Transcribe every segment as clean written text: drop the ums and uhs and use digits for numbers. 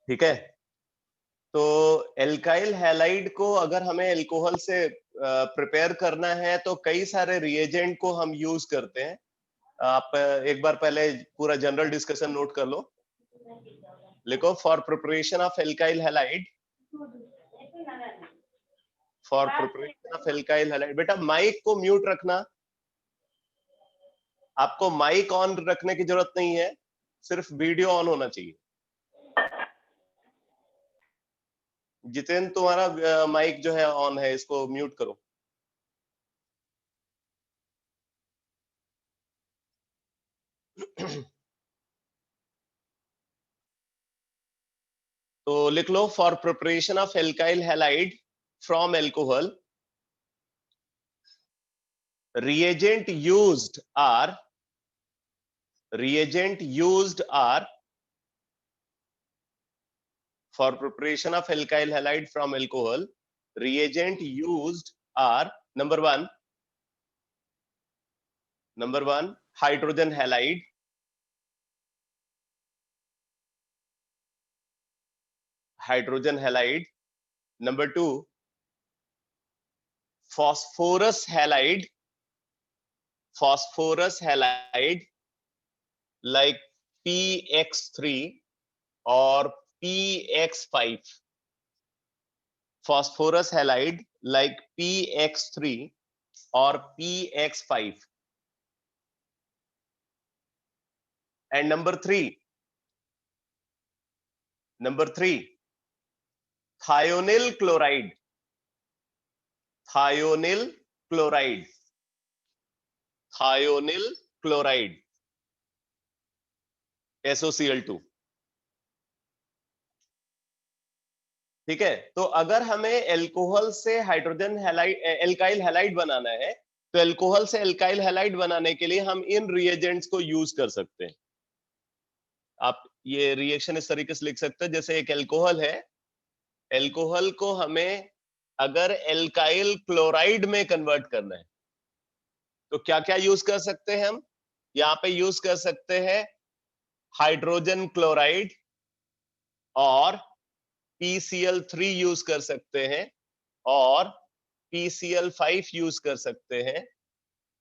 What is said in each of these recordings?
ठीक है। तो एल्काइल हैलाइड को अगर हमें अल्कोहल से प्रिपेयर करना है तो कई सारे रिएजेंट को हम यूज करते हैं। आप एक बार पहले पूरा जनरल डिस्कशन नोट कर लो। लिखो for preparation of alkyl halide, for preparation of alkyl halide. बेटा माइक को म्यूट रखना, आपको माइक ऑन रखने की जरूरत नहीं है, सिर्फ वीडियो ऑन होना चाहिए। जितेंद्र तुम्हारा माइक जो है ऑन है, इसको म्यूट करो। तो लिख लो for preparation of alkyl halide from alcohol, reagent used are for preparation of alkyl halide from alcohol, reagent used are number one hydrogen halide, number two phosphorus halide like PX3 or PX5, phosphorus halide like PX3 or PX5. And number three, thionyl chloride, SOCl2। ठीक है। तो अगर हमें alcohol से hydrogen halide, alkyl halide बनाना है, तो alcohol से alkyl halide बनाने के लिए हम इन रिएजेंट्स को यूज कर सकते हैं। आप ये रिएक्शन इस तरीके से लिख सकते हैं, जैसे एक एल्कोहल है, एल्कोहल को हमें अगर एल्काइल क्लोराइड में कन्वर्ट करना है तो क्या क्या यूज कर सकते हैं हम? यहाँ पे यूज कर सकते हैं हाइड्रोजन क्लोराइड और PCl3 यूज कर सकते हैं और PCl5 यूज कर सकते हैं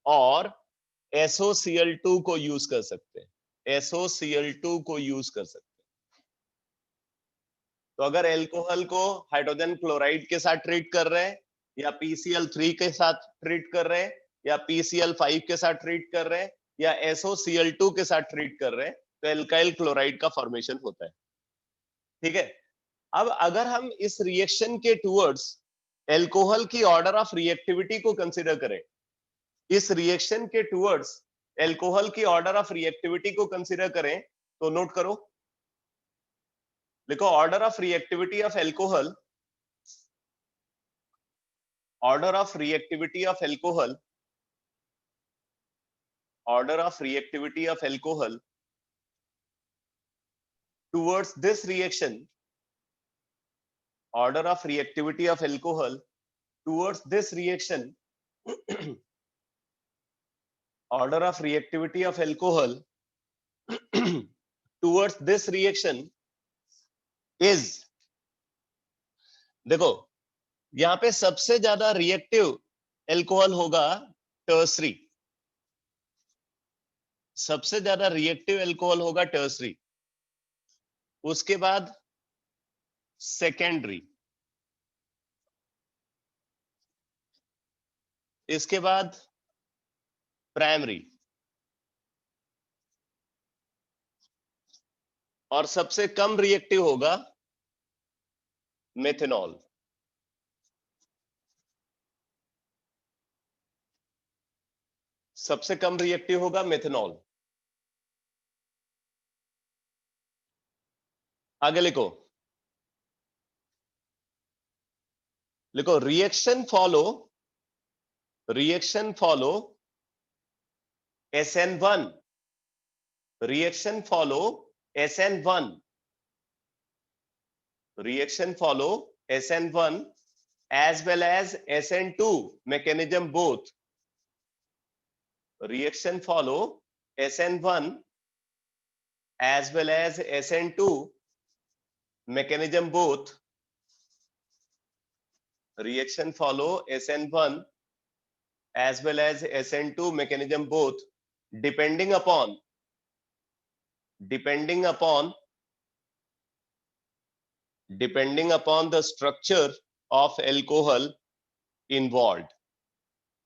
और SOCl2 को यूज कर सकते हैं, तो अगर एल्कोहल को हाइड्रोजन क्लोराइड के साथ ट्रीट कर रहे हैं या PCl3 के साथ ट्रीट कर रहे हैं या PCl5 के साथ ट्रीट कर रहे हैं या SOCl2 के साथ ट्रीट कर रहे हैं, तो एल्काइल क्लोराइड का फॉर्मेशन होता है। ठीक है। अब अगर हम इस रिएक्शन के टुवर्ड्स एल्कोहल की ऑर्डर ऑफ रिएक्टिविटी को कंसीडर करें, इस रिएक्शन के टुवर्ड्स एल्कोहल की ऑर्डर ऑफ रिएक्टिविटी को कंसीडर करें, तो नोट करो, लिखो order of reactivity of alcohol, order of reactivity of alcohol towards this reaction, order of reactivity of alcohol towards this reaction order of reactivity of alcohol towards this reaction is, देखो यहां पे सबसे ज्यादा reactive alcohol होगा tertiary, सबसे ज्यादा reactive alcohol होगा tertiary, उसके बाद सेकेंडरी, इसके बाद प्राइमरी और सबसे कम रिएक्टिव होगा मेथनॉल। सबसे कम रिएक्टिव होगा मेथनॉल। आगे लिखो, reaction follow SN1, reaction follow SN1 as well as SN2 mechanism both, reaction follow SN1 as well as SN2 mechanism both reaction follow SN1 as well as SN2 mechanism both depending upon the structure of alcohol involved,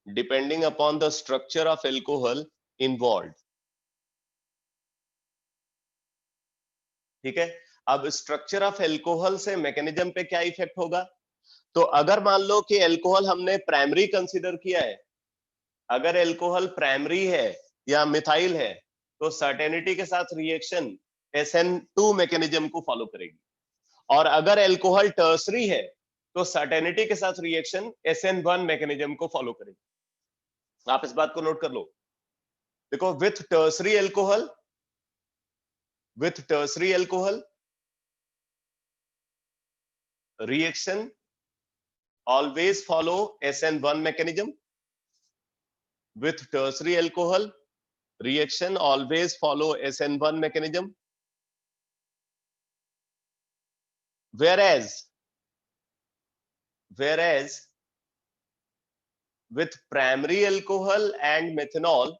depending upon the structure of alcohol involved. ठीक है, अब structure of alcohol से mechanism पे क्या effect होगा? तो अगर मान लो कि एल्कोहल हमने प्राइमरी कंसीडर किया है, अगर एल्कोहल प्राइमरी है या मिथाइल है, तो सर्टेनिटी के साथ रिएक्शन SN2 मैकेनिज्म को फॉलो करेगी, और अगर एल्कोहल टर्सरी है तो सर्टेनिटी के साथ रिएक्शन SN1 मैकेनिज्म को फॉलो करेगी। आप इस बात को नोट कर लो। देखो, with tertiary alcohol reaction always follow SN1 mechanism. With tertiary alcohol, reaction always follow SN1 mechanism. Whereas with primary alcohol and methanol,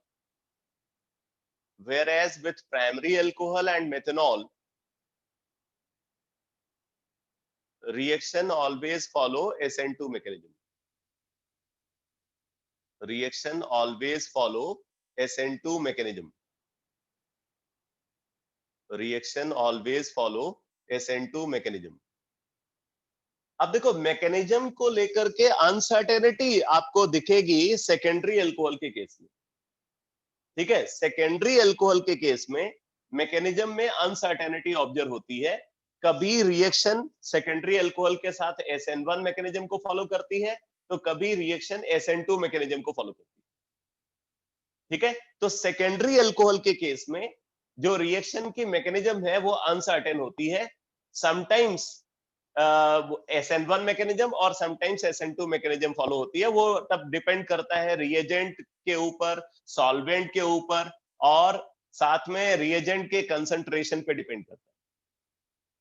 reaction always follow SN2 mechanism. Reaction always follow SN2 mechanism. Reaction always follow SN2 mechanism. अब देखो, mechanism को लेकर के uncertainty आपको दिखेगी secondary alcohol के case में। ठीक है, सेकेंडरी अल्कोहल के केस में मैकेनिज्म में अनसर्टेनिटी ऑब्जर्व होती है। कभी रिएक्शन सेकेंडरी अल्कोहल के साथ SN1 मैकेनिज्म को फॉलो करती है, तो कभी रिएक्शन SN2 मैकेनिज्म को फॉलो करती है। ठीक है, तो सेकेंडरी अल्कोहल के केस में जो रिएक्शन की मैकेनिज्म है वो अनसर्टेन होती है। समटाइम्स SN1 मैकेनिज्म और समटाइम्स SN2 मैकेनिज्म फॉलो होती है। वो तब डिपेंड करता है रिएजेंट के ऊपर, सॉल्वेंट के ऊपर, और साथ में रिएजेंट के कंसंट्रेशन पे डिपेंड करता है।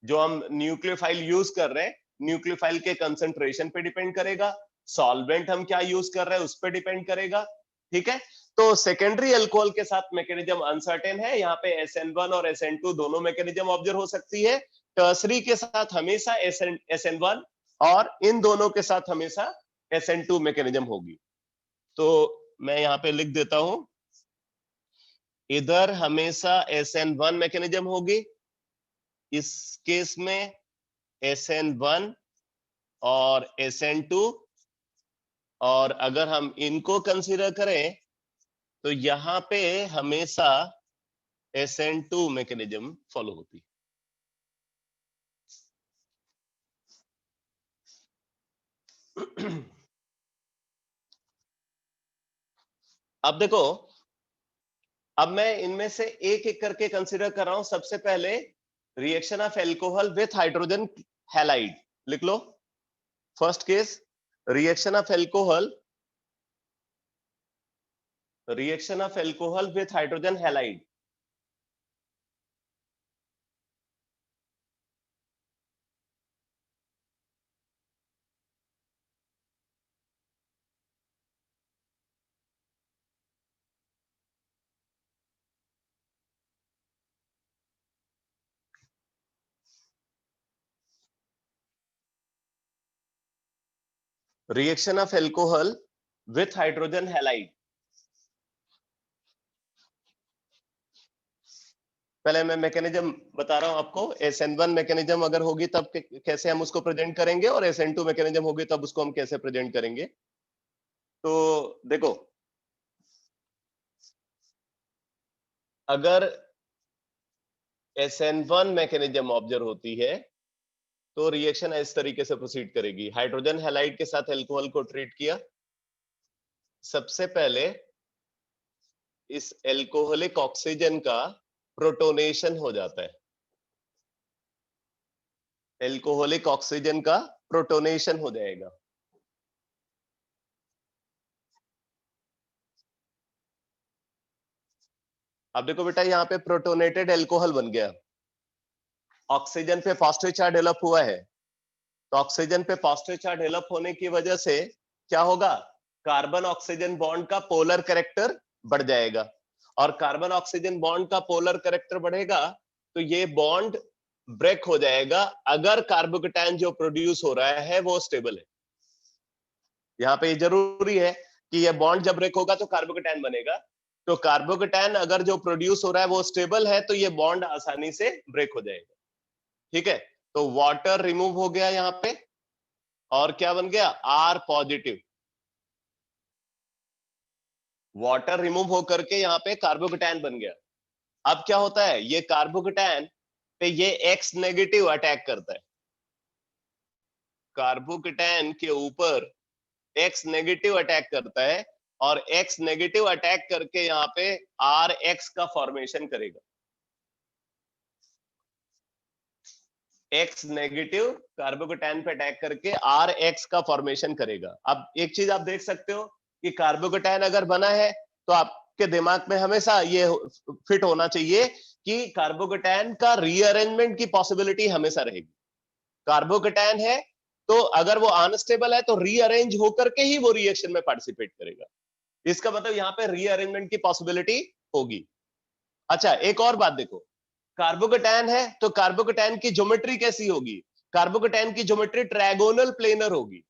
जो हम न्यूक्लियोफाइल यूज कर रहे हैं, न्यूक्लियोफाइल के कंसंट्रेशन पे डिपेंड करेगा, सॉल्वेंट हम क्या यूज कर रहे हैं उस पर डिपेंड करेगा। ठीक है, तो सेकेंडरी अल्कोहल के साथ मैकेनिज्म अनसर्टेन है। यहाँ पे SN1 और SN2 दोनों मैकेनिज्म ऑब्जर्व हो सकती है। टर्सरी के साथ हमेशा SN1 और इन दोनों के साथ हमेशा SN2 मैकेनिज्म होगी। तो मैं यहाँ पे लिख देता हूं, इधर हमेशा SN1 मैकेनिज्म होगी, इस केस में SN1 और SN2, और अगर हम इनको कंसीडर करें तो यहां पे हमेशा SN2 मैकेनिज्म फॉलो होती है। अब देखो, अब मैं इनमें से एक एक करके कंसीडर कर रहा हूं। सबसे पहले reaction of alcohol with hydrogen halide लिख लो। First case, reaction of alcohol with hydrogen halide. Reaction of alcohol with hydrogen halide, पहले मैं मैकेनिज्म बता रहा हूं आपको। SN1 मैकेनिज्म अगर होगी तब कैसे हम उसको प्रेजेंट करेंगे, और SN2 मैकेनिज्म होगी तब उसको हम कैसे प्रेजेंट करेंगे। तो देखो, अगर SN1 मैकेनिज्म ऑब्जर्व होती है तो रिएक्शन इस तरीके से प्रोसीड करेगी। हाइड्रोजन हैलाइड के साथ एल्कोहल को ट्रीट किया। सबसे पहले इस एल्कोहलिक ऑक्सीजन का प्रोटोनेशन हो जाता है। एल्कोहलिक ऑक्सीजन का प्रोटोनेशन हो जाएगा। अब देखो बेटा, यहाँ पे प्रोटोनेटेड एल्कोहल बन गया, ऑक्सीजन पे पॉजिटिव चार्ज डेवलप हुआ है, तो ऑक्सीजन पे पॉजिटिव चार्ज डेवलप होने की वजह से क्या होगा, कार्बन ऑक्सीजन बॉन्ड का पोलर कैरेक्टर बढ़ जाएगा, और कार्बन ऑक्सीजन बॉन्ड का पोलर कैरेक्टर बढ़ेगा तो ये बॉन्ड ब्रेक हो जाएगा अगर कार्बोकेटायन जो प्रोड्यूस हो रहा है वो स्टेबल है। यहाँ पे जरूरी है कि ये बॉन्ड जब ब्रेक होगा तो कार्बोकेटायन बनेगा, तो कार्बोकेटायन अगर जो प्रोड्यूस हो रहा है वो स्टेबल है तो ये बॉन्ड आसानी से ब्रेक हो जाएगा। ठीक है, तो वाटर रिमूव हो गया यहाँ पे, और क्या बन गया, आर पॉजिटिव। वाटर रिमूव होकर के यहाँ पे कार्बोकेटायन बन गया। अब क्या होता है, ये कार्बोकेटायन पे ये एक्स नेगेटिव अटैक करता है, कार्बोकेटायन के ऊपर एक्स नेगेटिव अटैक करता है, और एक्स नेगेटिव अटैक करके यहाँ पे आर एक्स का फॉर्मेशन करेगा। एक्स नेगेटिव कार्बोकेटायन पे अटैक करके आर एक्स का फॉर्मेशन करेगा। अब एक चीज आप देख सकते हो कि कार्बोकेटायन अगर बना है तो आपके दिमाग में हमेशा ये फिट होना चाहिए कि कार्बोकेटायन का रीअरेंजमेंट की पॉसिबिलिटी हमेशा रहेगी। कार्बोकेटायन है तो अगर वो अनस्टेबल है तो रीअरेंज होकर के ही वो रिएक्शन में पार्टिसिपेट करेगा, इसका मतलब यहाँ पे रीअरेंजमेंट की पॉसिबिलिटी होगी। अच्छा, एक और बात देखो, कार्बोकेटायन है तो कार्बोकेटायन की ज्योमेट्री कैसी होगी, कार्बोकेटायन की ज्योमेट्री ट्रायगोनल प्लेनर होगी।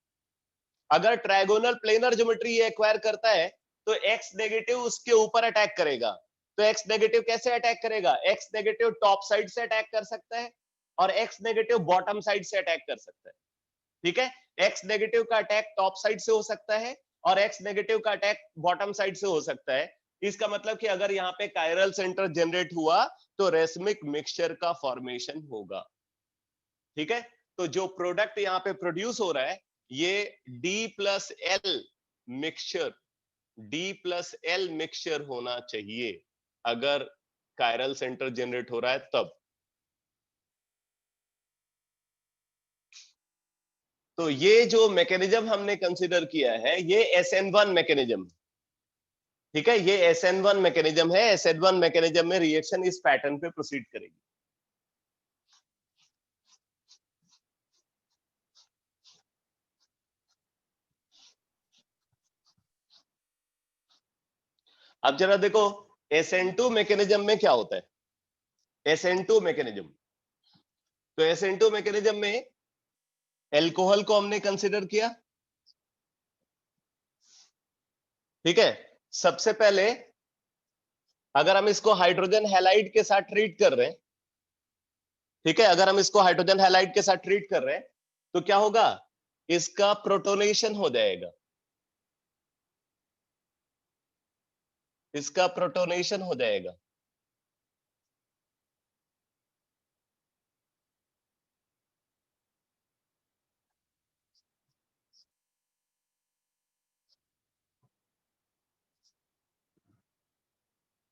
अगर ट्रायगोनल प्लेनर ज्योमेट्री ये एक्वायर करता है तो एक्स नेगेटिव उसके ऊपर अटैक करेगा। तो एक्स नेगेटिव कैसे अटैक करेगा, एक्स नेगेटिव टॉप साइड से अटैक कर सकता है और एक्स नेगेटिव बॉटम साइड से अटैक कर सकता है। ठीक है, एक्स नेगेटिव का अटैक टॉप साइड से हो सकता है और एक्स नेगेटिव का अटैक बॉटम साइड से हो सकता है। इसका मतलब कि अगर यहाँ पे कायरल सेंटर जनरेट हुआ तो रेसमिक मिक्सचर का फॉर्मेशन होगा। ठीक है, तो जो प्रोडक्ट यहाँ पे प्रोड्यूस हो रहा है ये D+L मिक्सचर, D+L मिक्सचर होना चाहिए अगर कायरल सेंटर जनरेट हो रहा है तब। तो ये जो मैकेनिज्म हमने कंसीडर किया है ये SN1 मैकेनिज्म, ठीक है, ये SN1 मैकेनिज्म है। SN1 मैकेनिज्म में रिएक्शन इस पैटर्न पे प्रोसीड करेगी। अब जरा देखो SN2 मैकेनिज्म में क्या होता है। SN2 मैकेनिज्म, तो SN2 मैकेनिज्म में एल्कोहल को हमने कंसीडर किया। ठीक है, सबसे पहले अगर हम इसको हाइड्रोजन हैलाइड के साथ ट्रीट कर रहे हैं, ठीक है, अगर हम इसको हाइड्रोजन हैलाइड के साथ ट्रीट कर रहे हैं तो क्या होगा, इसका प्रोटोनेशन हो जाएगा, इसका प्रोटोनेशन हो जाएगा।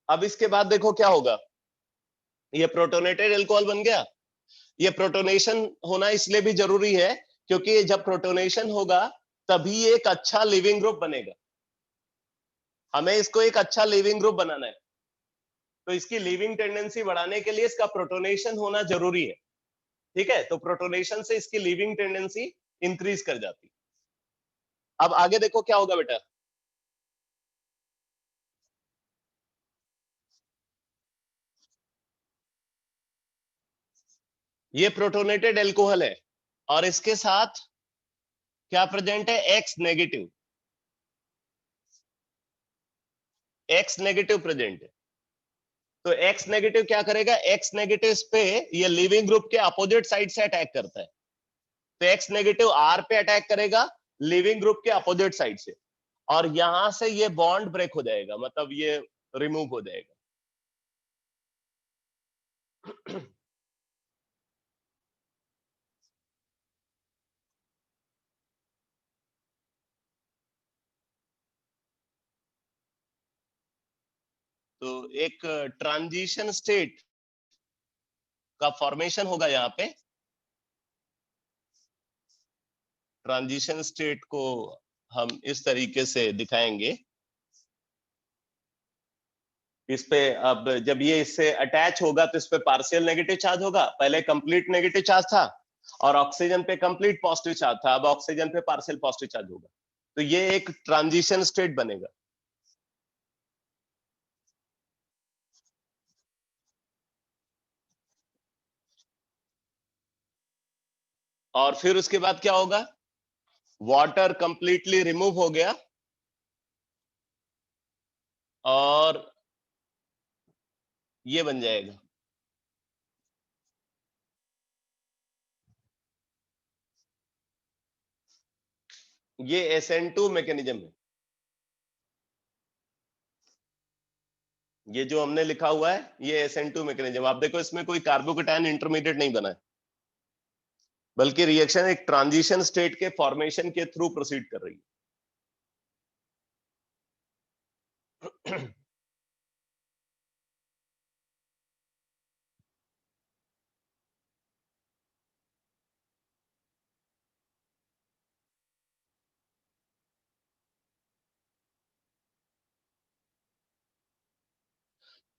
अब इसके बाद देखो क्या होगा, ये प्रोटोनेटेड अल्कोहल बन गया। ये प्रोटोनेशन होना इसलिए भी जरूरी है क्योंकि जब प्रोटोनेशन होगा तभी एक अच्छा लिविंग ग्रुप बनेगा। हमें इसको एक अच्छा लिविंग ग्रुप बनाना है, तो इसकी लिविंग टेंडेंसी बढ़ाने के लिए इसका प्रोटोनेशन होना जरूरी है। ठीक है, तो प्रोटोनेशन से इसकी लिविंग टेंडेंसी इंक्रीज कर जाती। अब आगे देखो क्या होगा बेटा, ये प्रोटोनेटेड एल्कोहल है और इसके साथ क्या प्रेजेंट है, x negative, x negative present है। तो एक्स नेगेटिव क्या करेगा, एक्स नेगेटिव पे ये लिविंग ग्रुप के अपोजिट साइड से अटैक करता है, तो एक्स नेगेटिव आर पे अटैक करेगा लिविंग ग्रुप के अपोजिट साइड से, और यहां से ये बॉन्ड ब्रेक हो जाएगा, मतलब ये रिमूव हो जाएगा। तो एक ट्रांजिशन स्टेट का फॉर्मेशन होगा यहाँ पे। ट्रांजिशन स्टेट को हम इस तरीके से दिखाएंगे इस पे अब जब ये इससे अटैच होगा तो इस पे पार्शियल नेगेटिव चार्ज होगा, पहले कंप्लीट नेगेटिव चार्ज था, और ऑक्सीजन पे कंप्लीट पॉजिटिव चार्ज था, अब ऑक्सीजन पे पार्शियल पॉजिटिव चार्ज होगा, तो ये एक ट्रांजिशन स्टेट बनेगा। और फिर उसके बाद क्या होगा, वाटर कंप्लीटली रिमूव हो गया और ये बन जाएगा, ये SN2 मैकेनिज्म है। ये जो हमने लिखा हुआ है ये SN2 मैकेनिज्म, आप देखो इसमें कोई कार्बोकेटायन इंटरमीडिएट नहीं बना है, बल्कि रिएक्शन एक ट्रांजिशन स्टेट के फॉर्मेशन के थ्रू प्रोसीड कर रही है।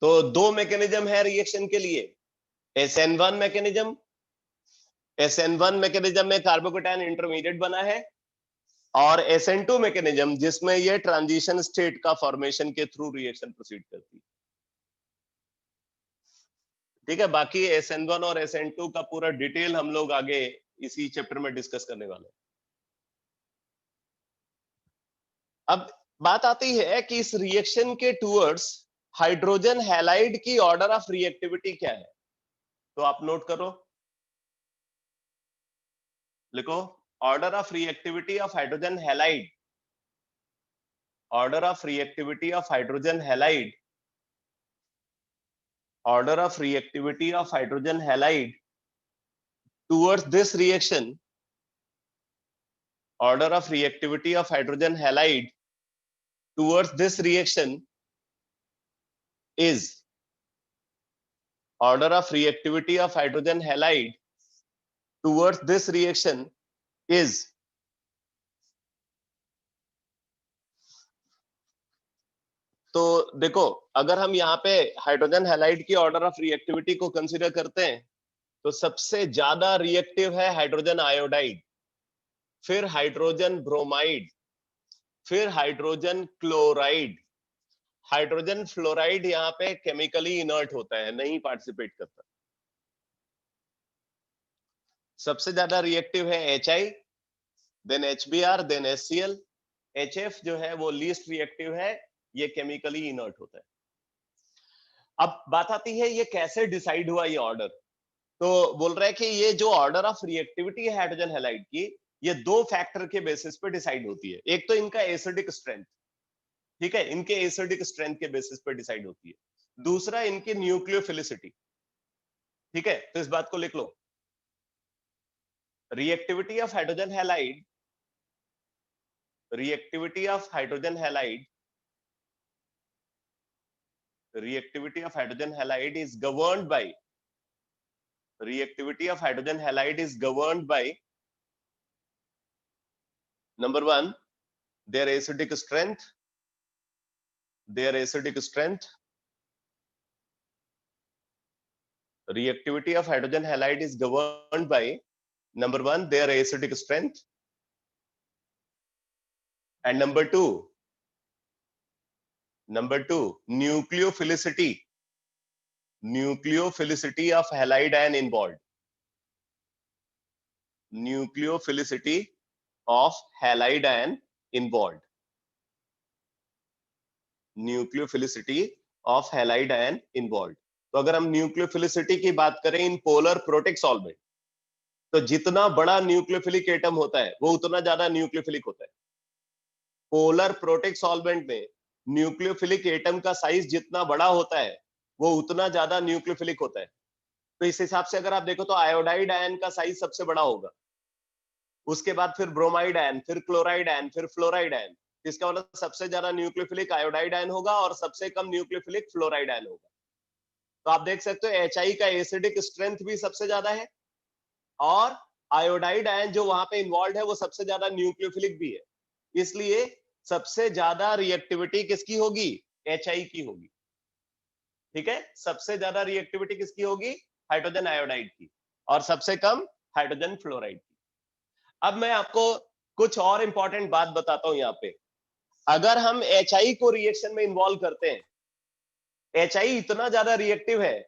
तो दो मैकेनिज्म है रिएक्शन के लिए, SN1 मैकेनिज्म, SN1 मैकेनिज्म में कार्बोकेटायन इंटरमीडिएट बना है, और SN2 मैकेनिज्म जिसमें ये ट्रांजिशन स्टेट का फॉर्मेशन के थ्रू रिएक्शन प्रोसीड करती है। ठीक है, बाकी SN1 और SN2 का पूरा डिटेल हम लोग आगे इसी चैप्टर में डिस्कस करने वाले हैं। अब बात आती है कि इस रिएक्शन के टूवर्ड्स हाइड्रोजन हैलाइड की ऑर्डर ऑफ रिएक्टिविटी क्या है, तो आप नोट करो, लिखो, order of reactivity of hydrogen halide, order of reactivity of hydrogen halide, order of reactivity of hydrogen halide towards this reaction, order of reactivity of hydrogen halide towards this reaction is, order of reactivity of hydrogen halide towards this reaction is, तो देखो अगर हम यहाँ पे hydrogen halide की order of reactivity को consider करते हैं तो सबसे ज्यादा रिएक्टिव है हाइड्रोजन आयोडाइड, फिर हाइड्रोजन ब्रोमाइड, फिर हाइड्रोजन क्लोराइड। हाइड्रोजन फ्लोराइड यहाँ पे केमिकली इनर्ट होता है, नहीं पार्टिसिपेट करता। सबसे ज्यादा रिएक्टिव है HI, then HBr, then HCl। HF जो है वो लीस्ट रिएक्टिव है, ये केमिकली इनर्ट होता है। अब बात आती है ये कैसे डिसाइड हुआ ये ऑर्डर, तो बोल रहे हैं कि ये जो ऑर्डर ऑफ रिएक्टिविटी है हाइड्रोजन हैलाइड की, ये दो फैक्टर के बेसिस पे डिसाइड होती है। एक तो इनका एसिडिक स्ट्रेंथ, ठीक है, इनके एसिडिक स्ट्रेंथ के बेसिस पे डिसाइड होती है। दूसरा इनकी न्यूक्लियोफिलिसिटी, ठीक है, तो इस बात को लिख लो, reactivity of hydrogen halide, reactivity of hydrogen halide, reactivity of hydrogen halide is governed by, reactivity of hydrogen halide is governed by, number one, their acidic strength, their acidic strength. Reactivity of hydrogen halide is governed by, number one, their acidic strength, and number two, nucleophilicity, nucleophilicity of halide ion involved, nucleophilicity of halide ion involved, nucleophilicity of halide ion involve. तो अगर हम nucleophilicity की बात करें in polar protic solvent, तो जितना बड़ा nucleophilic atom होता है वो उतना ज्यादा न्यूक्लियोफिलिक होता है। पोलर प्रोटिक सॉल्वेंट में न्यूक्लियोफिलिक एटम का साइज जितना बड़ा होता है वो उतना ज्यादा न्यूक्लियोफिलिक होता है। तो इस हिसाब से अगर आप देखो तो आयोडाइड आयन का साइज सबसे बड़ा होगा, उसके बाद फिर ब्रोमाइड आयन, फिर क्लोराइड आयन, फिर फ्लोराइड आयन। इसका मतलब सबसे ज्यादा न्यूक्लियोफिलिक आयोडाइड आयन होगा और सबसे कम न्यूक्लियोफिलिक फ्लोराइड आयन होगा। तो आप देख सकते हो HI का एसिडिक स्ट्रेंथ भी सबसे ज्यादा है, और आयोडाइड आयन जो वहां पे इन्वॉल्व है वो सबसे ज्यादा न्यूक्लियोफिलिक भी है। इसलिए सबसे ज्यादा रिएक्टिविटी किसकी होगी, HI की होगी। ठीक है, सबसे ज्यादा रिएक्टिविटी किसकी होगी? हाइड्रोजन आयोडाइड की, और सबसे कम हाइड्रोजन फ्लोराइड की। अब मैं आपको कुछ और इंपॉर्टेंट बात बताता हूं यहाँ पे। अगर हम HI को रिएक्शन में इन्वॉल्व करते हैं, HI इतना ज्यादा रिएक्टिव है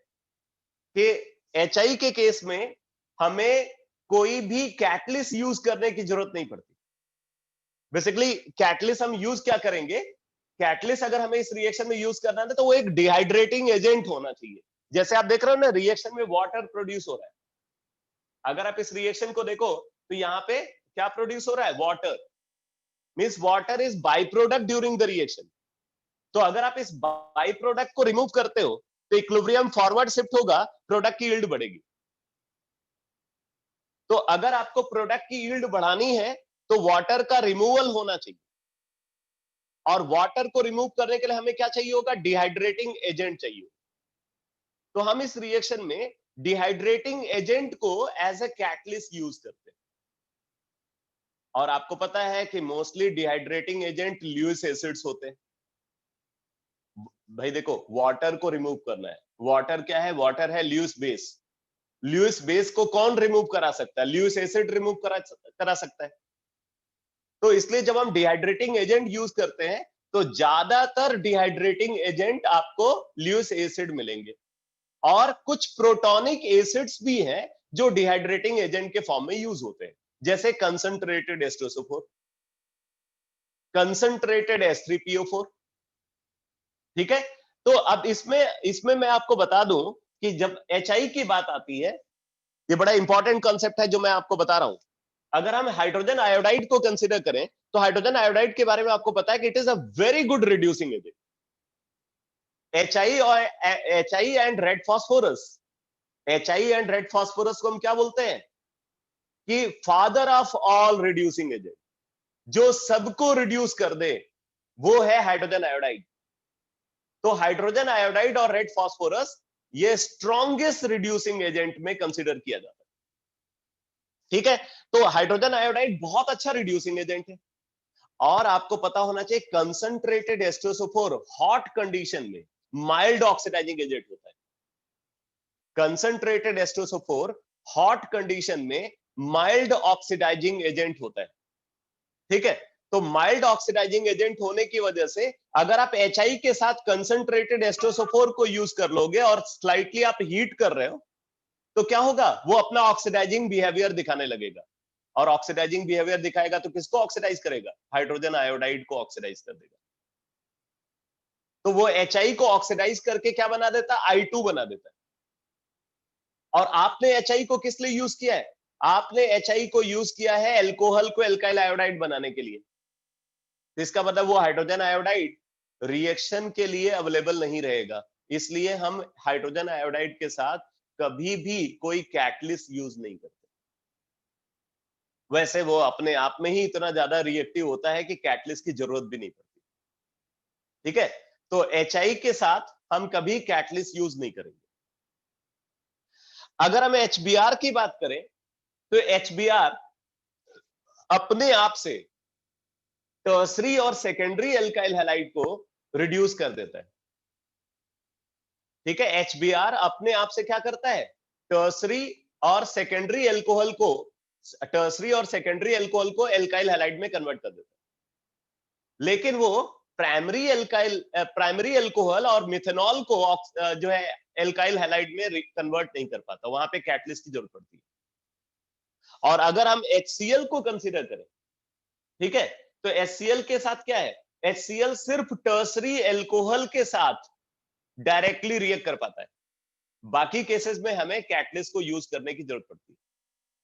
कि HI के केस में हमें कोई भी कैटलिस्ट यूज करने की जरूरत नहीं पड़ती। बेसिकली कैटलिस्ट हम यूज क्या करेंगे? कैटलिस्ट अगर हमें इस रिएक्शन में यूज करना है तो वो एक डिहाइड्रेटिंग एजेंट होना चाहिए। जैसे आप देख रहे हो ना, रिएक्शन में वाटर प्रोड्यूस हो रहा है। अगर आप इस रिएक्शन को देखो तो यहाँ पे क्या प्रोड्यूस हो रहा है? Water. Means water is by product during the reaction. तो अगर आप इस बाई प्रोडक्ट को रिमूव करते हो तो इक्विलिब्रियम फॉरवर्ड शिफ्ट होगा, प्रोडक्ट की यील्ड बढ़ेगी। तो अगर आपको प्रोडक्ट की यील्ड बढ़ानी है तो वाटर का रिमूवल होना चाहिए, और वाटर को रिमूव करने के लिए हमें क्या चाहिए होगा? डिहाइड्रेटिंग एजेंट चाहिए। तो हम इस रिएक्शन में डिहाइड्रेटिंग एजेंट को एज ए कैटलिस्ट यूज करते हैं। और आपको पता है कि mostly dehydrating agent Lewis acids होते हैं। भाई देखो, वाटर को रिमूव करना है, वाटर क्या है? वाटर है ल्यूइस बेस। ल्यूइस बेस को कौन रिमूव करा सकता है? ल्यूइस एसिड रिमूव करा सकता है। तो इसलिए जब हम डिहाइड्रेटिंग एजेंट यूज करते हैं तो ज्यादातर डिहाइड्रेटिंग एजेंट आपको ल्यूइस एसिड मिलेंगे, और कुछ प्रोटॉनिक एसिड्स भी हैं जो डिहाइड्रेटिंग एजेंट के फॉर्म में यूज होते हैं, जैसे कंसंट्रेटेड H2SO4, कंसंट्रेटेड H3PO4। ठीक है, तो अब इसमें इसमें मैं आपको बता दूं कि जब HI की बात आती है, ये बड़ा इंपॉर्टेंट कॉन्सेप्ट है जो मैं आपको बता रहा हूं। अगर हम हाइड्रोजन आयोडाइड को कंसीडर करें तो हाइड्रोजन आयोडाइड के बारे में आपको पता है कि it is a very good reducing agent. HI और HI and red phosphorus, HI and red phosphorus को हम क्या बोलते हैं? कि father of all reducing agent. जो सबको रिड्यूस कर दे वो है हाइड्रोजन आयोडाइड। तो हाइड्रोजन आयोडाइड और रेड फास्फोरस ये स्ट्रॉन्गेस्ट रिड्यूसिंग एजेंट में कंसीडर किया जाता है। ठीक है, तो हाइड्रोजन आयोडाइड बहुत अच्छा रिड्यूसिंग एजेंट है। और आपको पता होना चाहिए कंसंट्रेटेड H2SO4 हॉट कंडीशन में माइल्ड ऑक्सीडाइजिंग एजेंट होता है। कंसंट्रेटेड H2SO4 हॉट कंडीशन में माइल्ड ऑक्सीडाइजिंग एजेंट होता है। ठीक है, तो माइल्ड ऑक्सीडाइजिंग एजेंट होने की वजह से अगर आप HI के साथ कंसंट्रेटेड H2SO4 को यूज कर लोगे और स्लाइटली आप हीट कर रहे हो तो क्या होगा? वो अपना ऑक्सीडाइजिंग बिहेवियर दिखाने लगेगा, और ऑक्सीडाइजिंग बिहेवियर दिखाएगा तो किसको ऑक्सीडाइज करेगा? हाइड्रोजन आयोडाइड को ऑक्सीडाइज कर देगा। तो वो HI को ऑक्सीडाइज करके क्या बना देता है? I2 बना देता है। और आपने HI को किस लिए यूज किया है? आपने HI को यूज किया है एल्कोहल को एल्काइल आयोडाइड बनाने के लिए। तो इसका मतलब वो हाइड्रोजन आयोडाइड रिएक्शन के लिए अवेलेबल नहीं रहेगा, इसलिए हम हाइड्रोजन आयोडाइड के साथ कभी भी कोई कैटलिस्ट यूज नहीं करते। वैसे वो अपने आप में ही इतना ज्यादा रिएक्टिव होता है कि कैटलिस्ट की जरूरत भी नहीं पड़ती। ठीक है, तो HI के साथ हम कभी कैटलिस्ट यूज नहीं करेंगे। अगर हम HBr की बात करें तो HBr अपने आप से टर्सरी और सेकेंडरी एल्काइल हैलाइड को रिड्यूस कर देता है। ठीक है, HBr अपने आप से क्या करता है? टर्सरी और सेकेंडरी एल्कोहल को टर्सरी और सेकेंडरी एल्कोहल को एल्काइल हैलाइड में कन्वर्ट कर देता है। लेकिन वो प्राइमरी एल्कोहल और मिथेनॉल को जो है एल्काइल हैलाइड में कन्वर्ट नहीं कर पाता, वहां पे कैटलिस्ट की जरूरत पड़ती है। और अगर हम HCl को कंसीडर करें, ठीक है, तो HCl के साथ क्या है? HCl सिर्फ टर्सरी एल्कोहल के साथ डायरेक्टली रिएक्ट कर पाता है, बाकी केसेस में हमें कैटलिस्ट को यूज करने की जरूरत पड़ती है।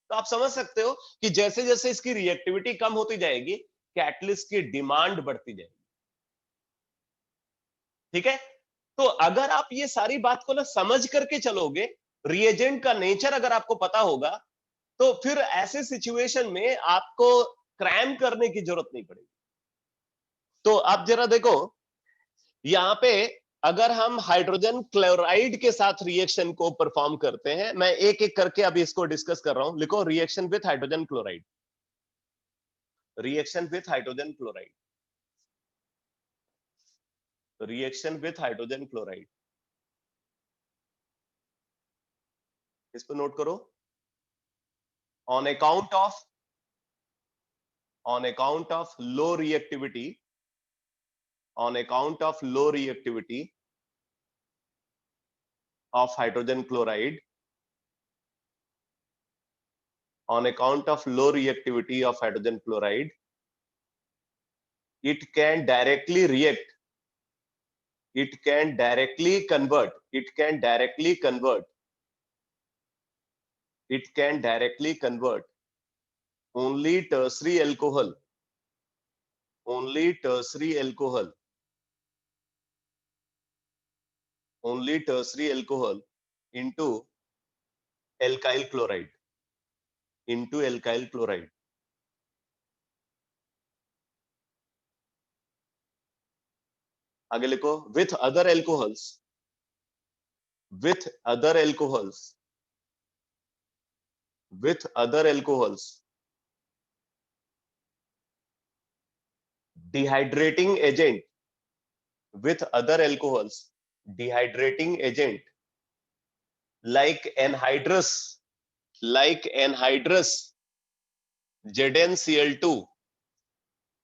तो आप समझ सकते हो कि जैसे जैसे इसकी रिएक्टिविटी कम होती जाएगी, कैटलिस्ट की डिमांड बढ़ती जाएगी। ठीक है, तो अगर आप ये सारी बात को ना समझ करके चलोगे, रिएजेंट का नेचर अगर आपको पता होगा, तो फिर ऐसे सिचुएशन में आपको क्रैम करने की जरूरत नहीं पड़ेगी। तो आप जरा देखो यहां पे, अगर हम हाइड्रोजन क्लोराइड के साथ रिएक्शन को परफॉर्म करते हैं, मैं एक एक करके अभी इसको डिस्कस कर रहा हूं। लिखो reaction with hydrogen chloride, reaction with hydrogen chloride, reaction with hydrogen chloride. इस पर नोट करो। On account of low reactivity, on account of low reactivity of hydrogen chloride, on account of low reactivity of hydrogen chloride, it can directly react, it can directly convert, it can directly convert, it can directly convert only tertiary alcohol, only tertiary alcohol, only tertiary alcohol into alkyl chloride, into alkyl chloride. आगे लिखो, with other alcohols, with other alcohols, with other alcohols, dehydrating agent, with other alcohols, dehydrating agent like anhydrous, like anhydrous ZnCl2,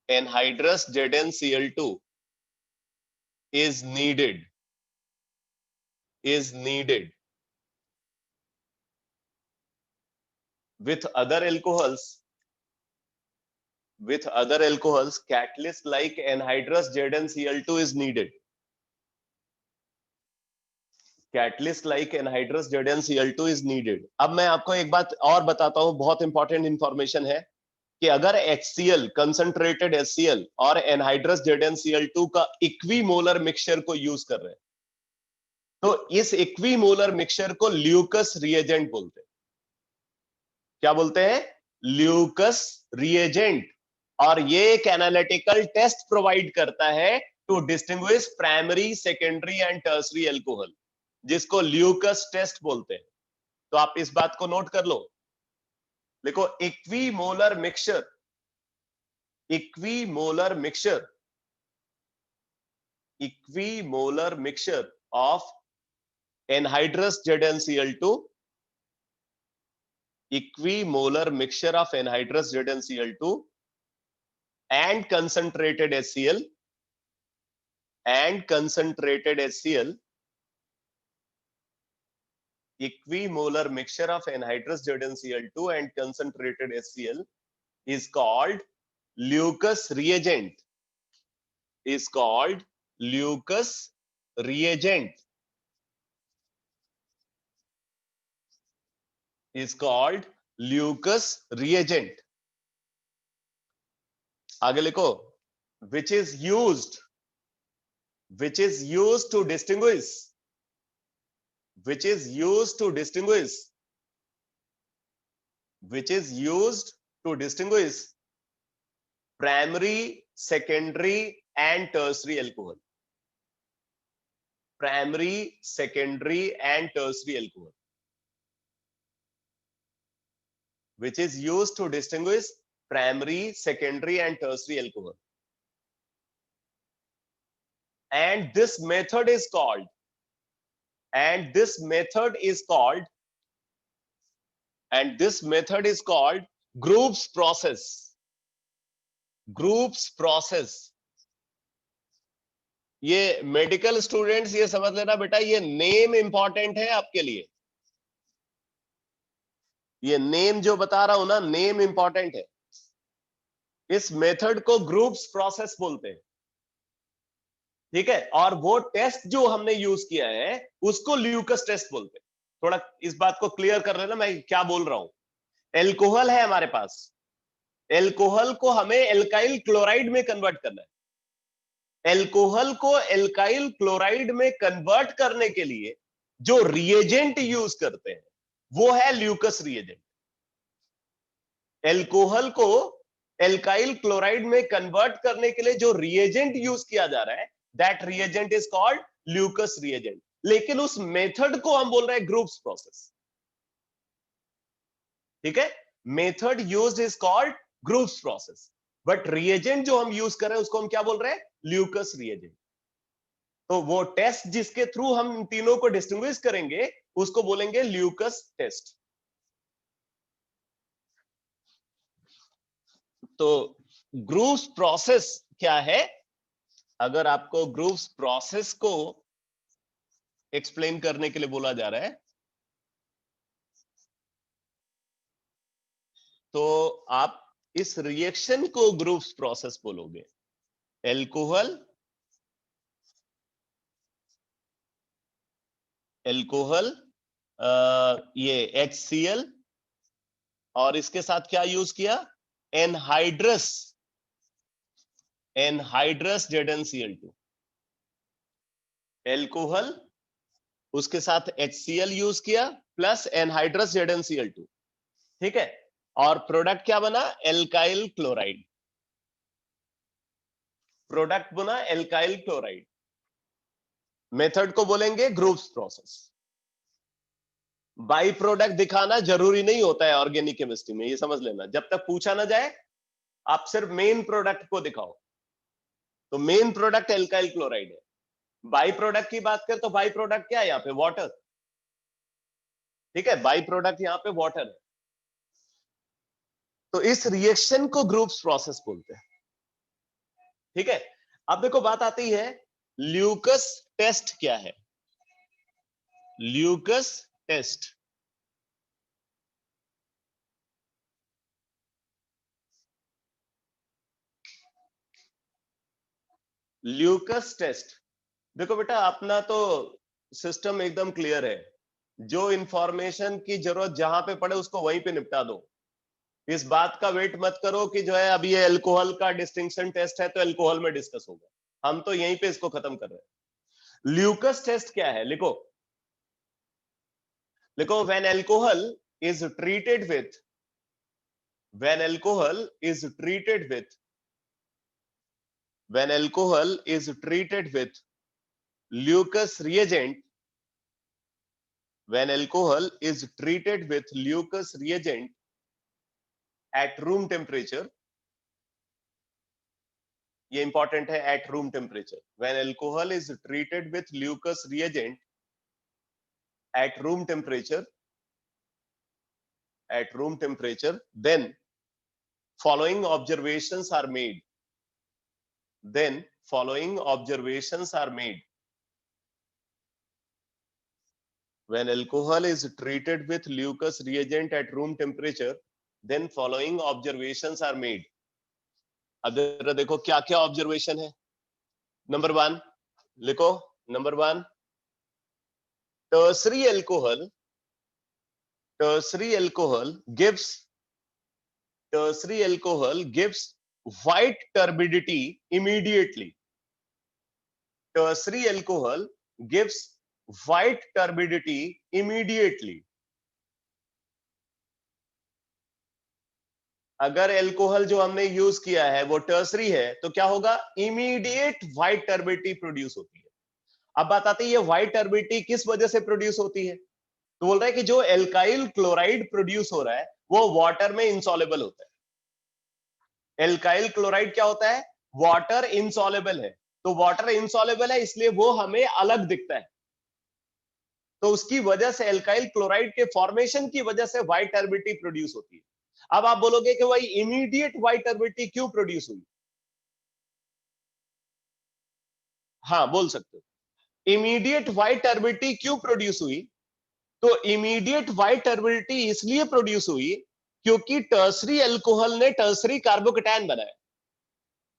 anhydrous ZnCl2 is needed, is needed. With other alcohols, with other alcohols, catalyst like anhydrous ZnCl2 is needed. Catalyst like anhydrous ZnCl2 is needed. अब मैं आपको एक बात और बताता हूं, बहुत important information है कि अगर HCl, कंसंट्रेटेड HCl और एनहाइड्रस ZnCl2 का इक्विमोलर मिक्सचर को यूज कर रहे हैं, तो इस इक्विमोलर मिक्सचर को ल्यूकस रिएजेंट बोलते हैं। क्या बोलते हैं? Lucas reagent. और ये एक एनालिटिकल टेस्ट प्रोवाइड करता है to distinguish primary, secondary and tertiary alcohol, जिसको ल्यूकस टेस्ट बोलते हैं। तो आप इस बात को नोट कर लो, देखो equimolar mixture, equimolar mixture, equimolar mixture of anhydrous ZnCl2, equimolar mixture of anhydrous ZnCl2 and concentrated HCl, and concentrated HCl, equimolar mixture of anhydrous ZnCl2 and concentrated HCl is called Lucas reagent, is called Lucas reagent, is called Lucas reagent. आगे लिखो, which is used, which is used to distinguish, which is used to distinguish, which is used to distinguish primary, secondary and tertiary alcohol, primary, secondary and tertiary alcohol, which is used to distinguish primary, secondary and tertiary alcohol. And this method is called, and this method is called, and this method is called Group's process, Group's process. ये medical students ये समझ लेना बेटा, ये name important है आपके लिए, ये नेम जो बता रहा हूं ना, नेम इंपॉर्टेंट है। इस मेथड को ग्रुप्स प्रोसेस बोलते हैं, ठीक है। और वो टेस्ट जो हमने यूज किया है उसको ल्यूकस टेस्ट बोलते हैं। थोड़ा इस बात को क्लियर कर लेना मैं क्या बोल रहा हूं। एल्कोहल है हमारे पास, एल्कोहल को हमें एल्काइल क्लोराइड में कन्वर्ट करना है। एल्कोहल को एल्काइल क्लोराइड में कन्वर्ट करने के लिए जो रिएजेंट यूज करते हैं वो है ल्यूकस रिएजेंट। एल्कोहल को एल्काइल क्लोराइड में कन्वर्ट करने के लिए जो रिएजेंट यूज किया जा रहा है, that reagent is called Lucas reagent. लेकिन उस मेथड को हम बोल रहे हैं ग्रुप्स प्रोसेस, ठीक है। Method used is called groups process, but reagent जो हम यूज कर रहे हैं उसको हम क्या बोल रहे हैं? Lucas reagent. तो वो टेस्ट जिसके थ्रू हम तीनों को डिस्टिंग्विश करेंगे उसको बोलेंगे ल्यूकस टेस्ट। तो ग्रूव्स प्रोसेस क्या है? अगर आपको ग्रूव्स प्रोसेस को एक्सप्लेन करने के लिए बोला जा रहा है तो आप इस रिएक्शन को ग्रूव्स प्रोसेस बोलोगे। एल्कोहल ये HCl और इसके साथ क्या यूज किया? Anhydrous ZnCl2। एल्कोहल उसके साथ HCl यूज किया प्लस एनहाइड्रस ZnCl2, ठीक है। और प्रोडक्ट क्या बना? Alkyl chloride. प्रोडक्ट बना एल्काइल क्लोराइड। मेथड को बोलेंगे ग्रूव्स प्रोसेस। बाई प्रोडक्ट दिखाना जरूरी नहीं होता है ऑर्गेनिक केमिस्ट्री में, ये समझ लेना। जब तक पूछा ना जाए आप सिर्फ मेन प्रोडक्ट को दिखाओ। तो मेन प्रोडक्ट एल्काइल क्लोराइड है। बाई प्रोडक्ट की बात करें तो बाई प्रोडक्ट क्या है यहाँ पे? वाटर, ठीक है। बाई प्रोडक्ट यहाँ पे वाटर है। तो इस रिएक्शन को ग्रूव्स प्रोसेस बोलते हैं, ठीक है। अब देखो बात आती है ल्यूकस टेस्ट क्या है? Lucas test, Lucas test. देखो बेटा अपना तो सिस्टम एकदम क्लियर है। जो इंफॉर्मेशन की जरूरत जहां पे पड़े उसको वहीं पे निपटा दो। इस बात का वेट मत करो कि जो है अभी ये अल्कोहल का डिस्टिंक्शन टेस्ट है तो अल्कोहल में डिस्कस होगा। हम तो यहीं पे इसको खत्म कर रहे हैं। ल्यूकस टेस्ट क्या है? लिखो लिखो when alcohol is treated with when alcohol is treated with when alcohol is treated with Leucus reagent when alcohol is treated with Leucus reagent at room temperature, ये इंपॉर्टेंट है, at room temperature, when alcohol is treated with Leucus reagent at room temperature then following observations are made when alcohol is treated with Leucus reagent at room temperature then following observations are made। अब जरा देखो क्या क्या observation है। Number 1 लिखो, number 1 tertiary alcohol gives white turbidity immediately। tertiary alcohol gives white turbidity immediately। अगर alcohol जो हमने यूज किया है वो टर्सरी है तो क्या होगा? इमीडिएट व्हाइट टर्बिडिटी प्रोड्यूस होती है। अब बात आती है ये व्हाइट टर्बिडिटी किस वजह से प्रोड्यूस होती है? तो बोल रहा है कि जो एल्काइल क्लोराइड प्रोड्यूस हो रहा है वो वाटर में इंसॉल्युबल होता है। एल्काइल क्लोराइड क्या होता है? वाटर इंसॉल्युबल है। तो वाटर इंसॉल्युबल है इसलिए वो हमें अलग दिखता है। तो उसकी वजह से एल्काइल क्लोराइड के फॉर्मेशन की वजह से व्हाइट टर्बिडिटी प्रोड्यूस होती है। अब आप बोलोगे कि भाई इमीडिएट व्हाइट टर्बिडिटी क्यों प्रोड्यूस हुई? हाँ बोल सकते हो। इमीडिएट व्हाइट टर्बिडिटी क्यों प्रोड्यूस हुई? तो इमीडिएट व्हाइट टर्बिडिटी इसलिए प्रोड्यूस हुई क्योंकि टर्सरी अल्कोहल ने टर्सरी कार्बोकेटायन बनाया।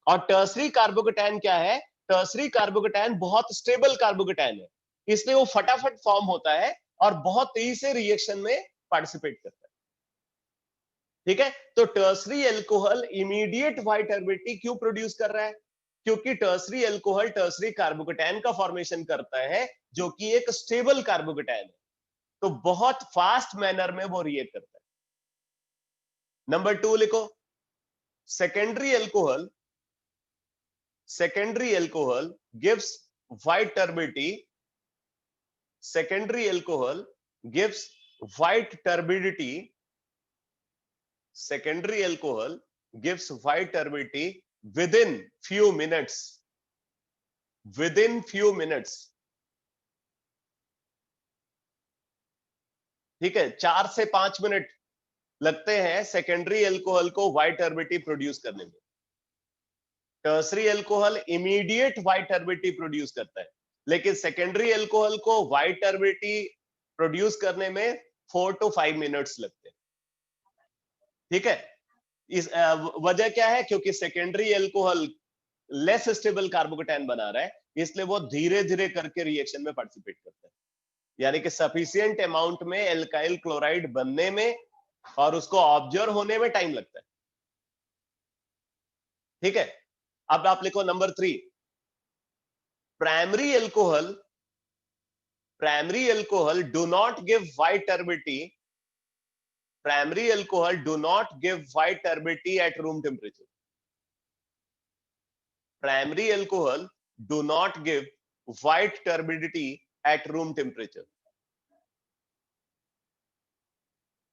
और टर्सरी कार्बोकेटायन क्या है? टर्सरी कार्बोकेटायन बहुत स्टेबल कार्बोकेटायन है, इसलिए वो फटाफट फॉर्म होता है और बहुत तेजी से रिएक्शन में पार्टिसिपेट करता है, ठीक है। तो tertiary alcohol immediate white turbidity क्यों प्रोड्यूस कर रहा है? क्योंकि टर्सरी अल्कोहल टर्सरी कार्बोकेटायन का फॉर्मेशन करता है जो कि एक स्टेबल कार्बोकेटायन है, तो बहुत फास्ट मैनर में वो रिएक्ट करता है। नंबर 2 लिखो, secondary alcohol gives white turbidity secondary alcohol gives white turbidity secondary alcohol gives white turbidity within few minutes । ठीक है, 4 से 5 मिनट लगते हैं सेकेंडरी एल्कोहल को व्हाइट टर्बिडिटी प्रोड्यूस करने में। Tertiary alcohol immediate white turbidity produce करता है, लेकिन सेकेंडरी एल्कोहल को व्हाइट टर्बिडिटी प्रोड्यूस करने में 4 to 5 मिनट्स लगते हैं। ठीक है, इस वजह क्या है? क्योंकि secondary alcohol less stable carbocation बना रहा है, इसलिए वो धीरे धीरे करके रिएक्शन में पार्टिसिपेट करता है, यानी कि सफिशिएंट अमाउंट में एल्काइल क्लोराइड बनने में और उसको ऑब्जर्व होने में टाइम लगता है। ठीक है, अब आप लिखो number 3, primary alcohol do not give white turbidity, primary alcohol do not give white turbidity at room temperature. Primary alcohol do not give white turbidity at room temperature.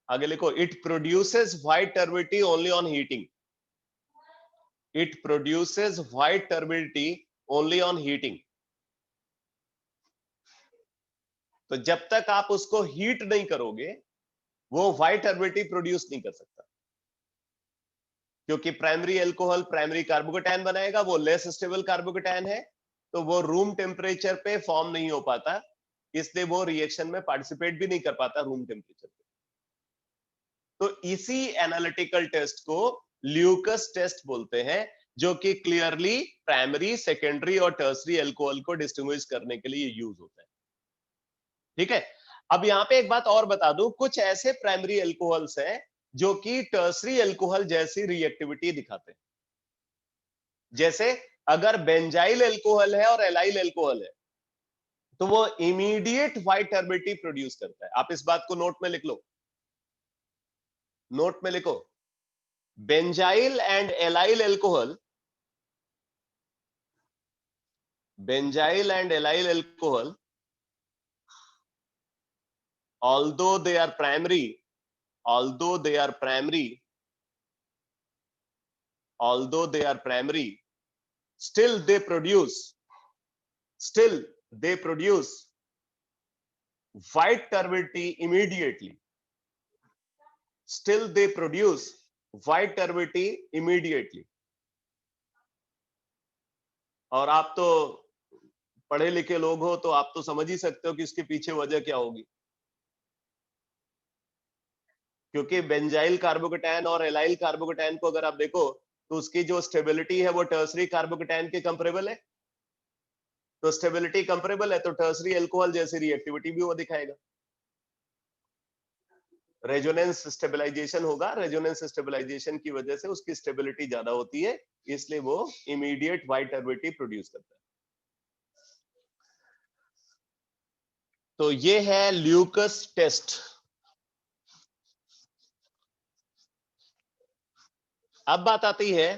आगे लिखो, it produces white turbidity only on heating. It produces white turbidity only on heating. तो जब तक आप उसको heat नहीं करोगे वो व्हाइट टर्बिडिटी प्रोड्यूस नहीं कर सकता, क्योंकि प्राइमरी एल्कोहल प्राइमरी कार्बोकेटायन बनाएगा, वो लेस स्टेबल कार्बोकेटायन है, तो वो रूम टेम्परेचर पे फॉर्म नहीं हो पाता, इसलिए वो रिएक्शन में पार्टिसिपेट भी नहीं कर पाता रूम टेम्परेचर पे। तो इसी एनालिटिकल टेस्ट को ल्यूकस टेस्ट बोलते हैं, जो कि क्लियरली प्राइमरी, सेकेंडरी और टर्सरी एल्कोहल को डिस्टिंग्विश करने के लिए यूज होता है। ठीक है, अब यहां पे एक बात और बता दूं, कुछ ऐसे प्राइमरी एल्कोहल्स हैं जो कि टर्सरी एल्कोहल जैसी रिएक्टिविटी दिखाते हैं। जैसे अगर बेंजाइल एल्कोहल है और एलाइल एल्कोहल है तो वो इमीडिएट व्हाइट टर्बिडिटी प्रोड्यूस करता है। आप इस बात को नोट में लिख लो, नोट में लिखो, benzyl and allyl alcohol, benzyl and allyl alcohol, although they are primary, although they are primary, although they are primary, still they produce white turbidity immediately, still they produce white turbidity immediately। और आप तो पढ़े लिखे लोग हो तो आप तो समझ ही सकते हो कि इसके पीछे वजह क्या होगी, क्योंकि बेंजाइल कार्बोकेटायन और एलाइल कार्बोकेटायन को अगर आप देखो तो उसकी जो स्टेबिलिटी है वो टर्सरी कार्बोकेटायन के कंपेरेबल है, तो स्टेबिलिटी कंपेरेबल है तो टर्सरी अल्कोहल जैसी रिएक्टिविटी भी वो दिखाएगा। रेजोनेंस स्टेबलाइजेशन होगा, रेजोनेंस स्टेबलाइजेशन की वजह से उसकी स्टेबिलिटी ज्यादा होती है, इसलिए वो इमीडिएट व्हाइट टर्बिडिटी प्रोड्यूस करता है। तो ये है ल्यूकस टेस्ट। अब बात आती है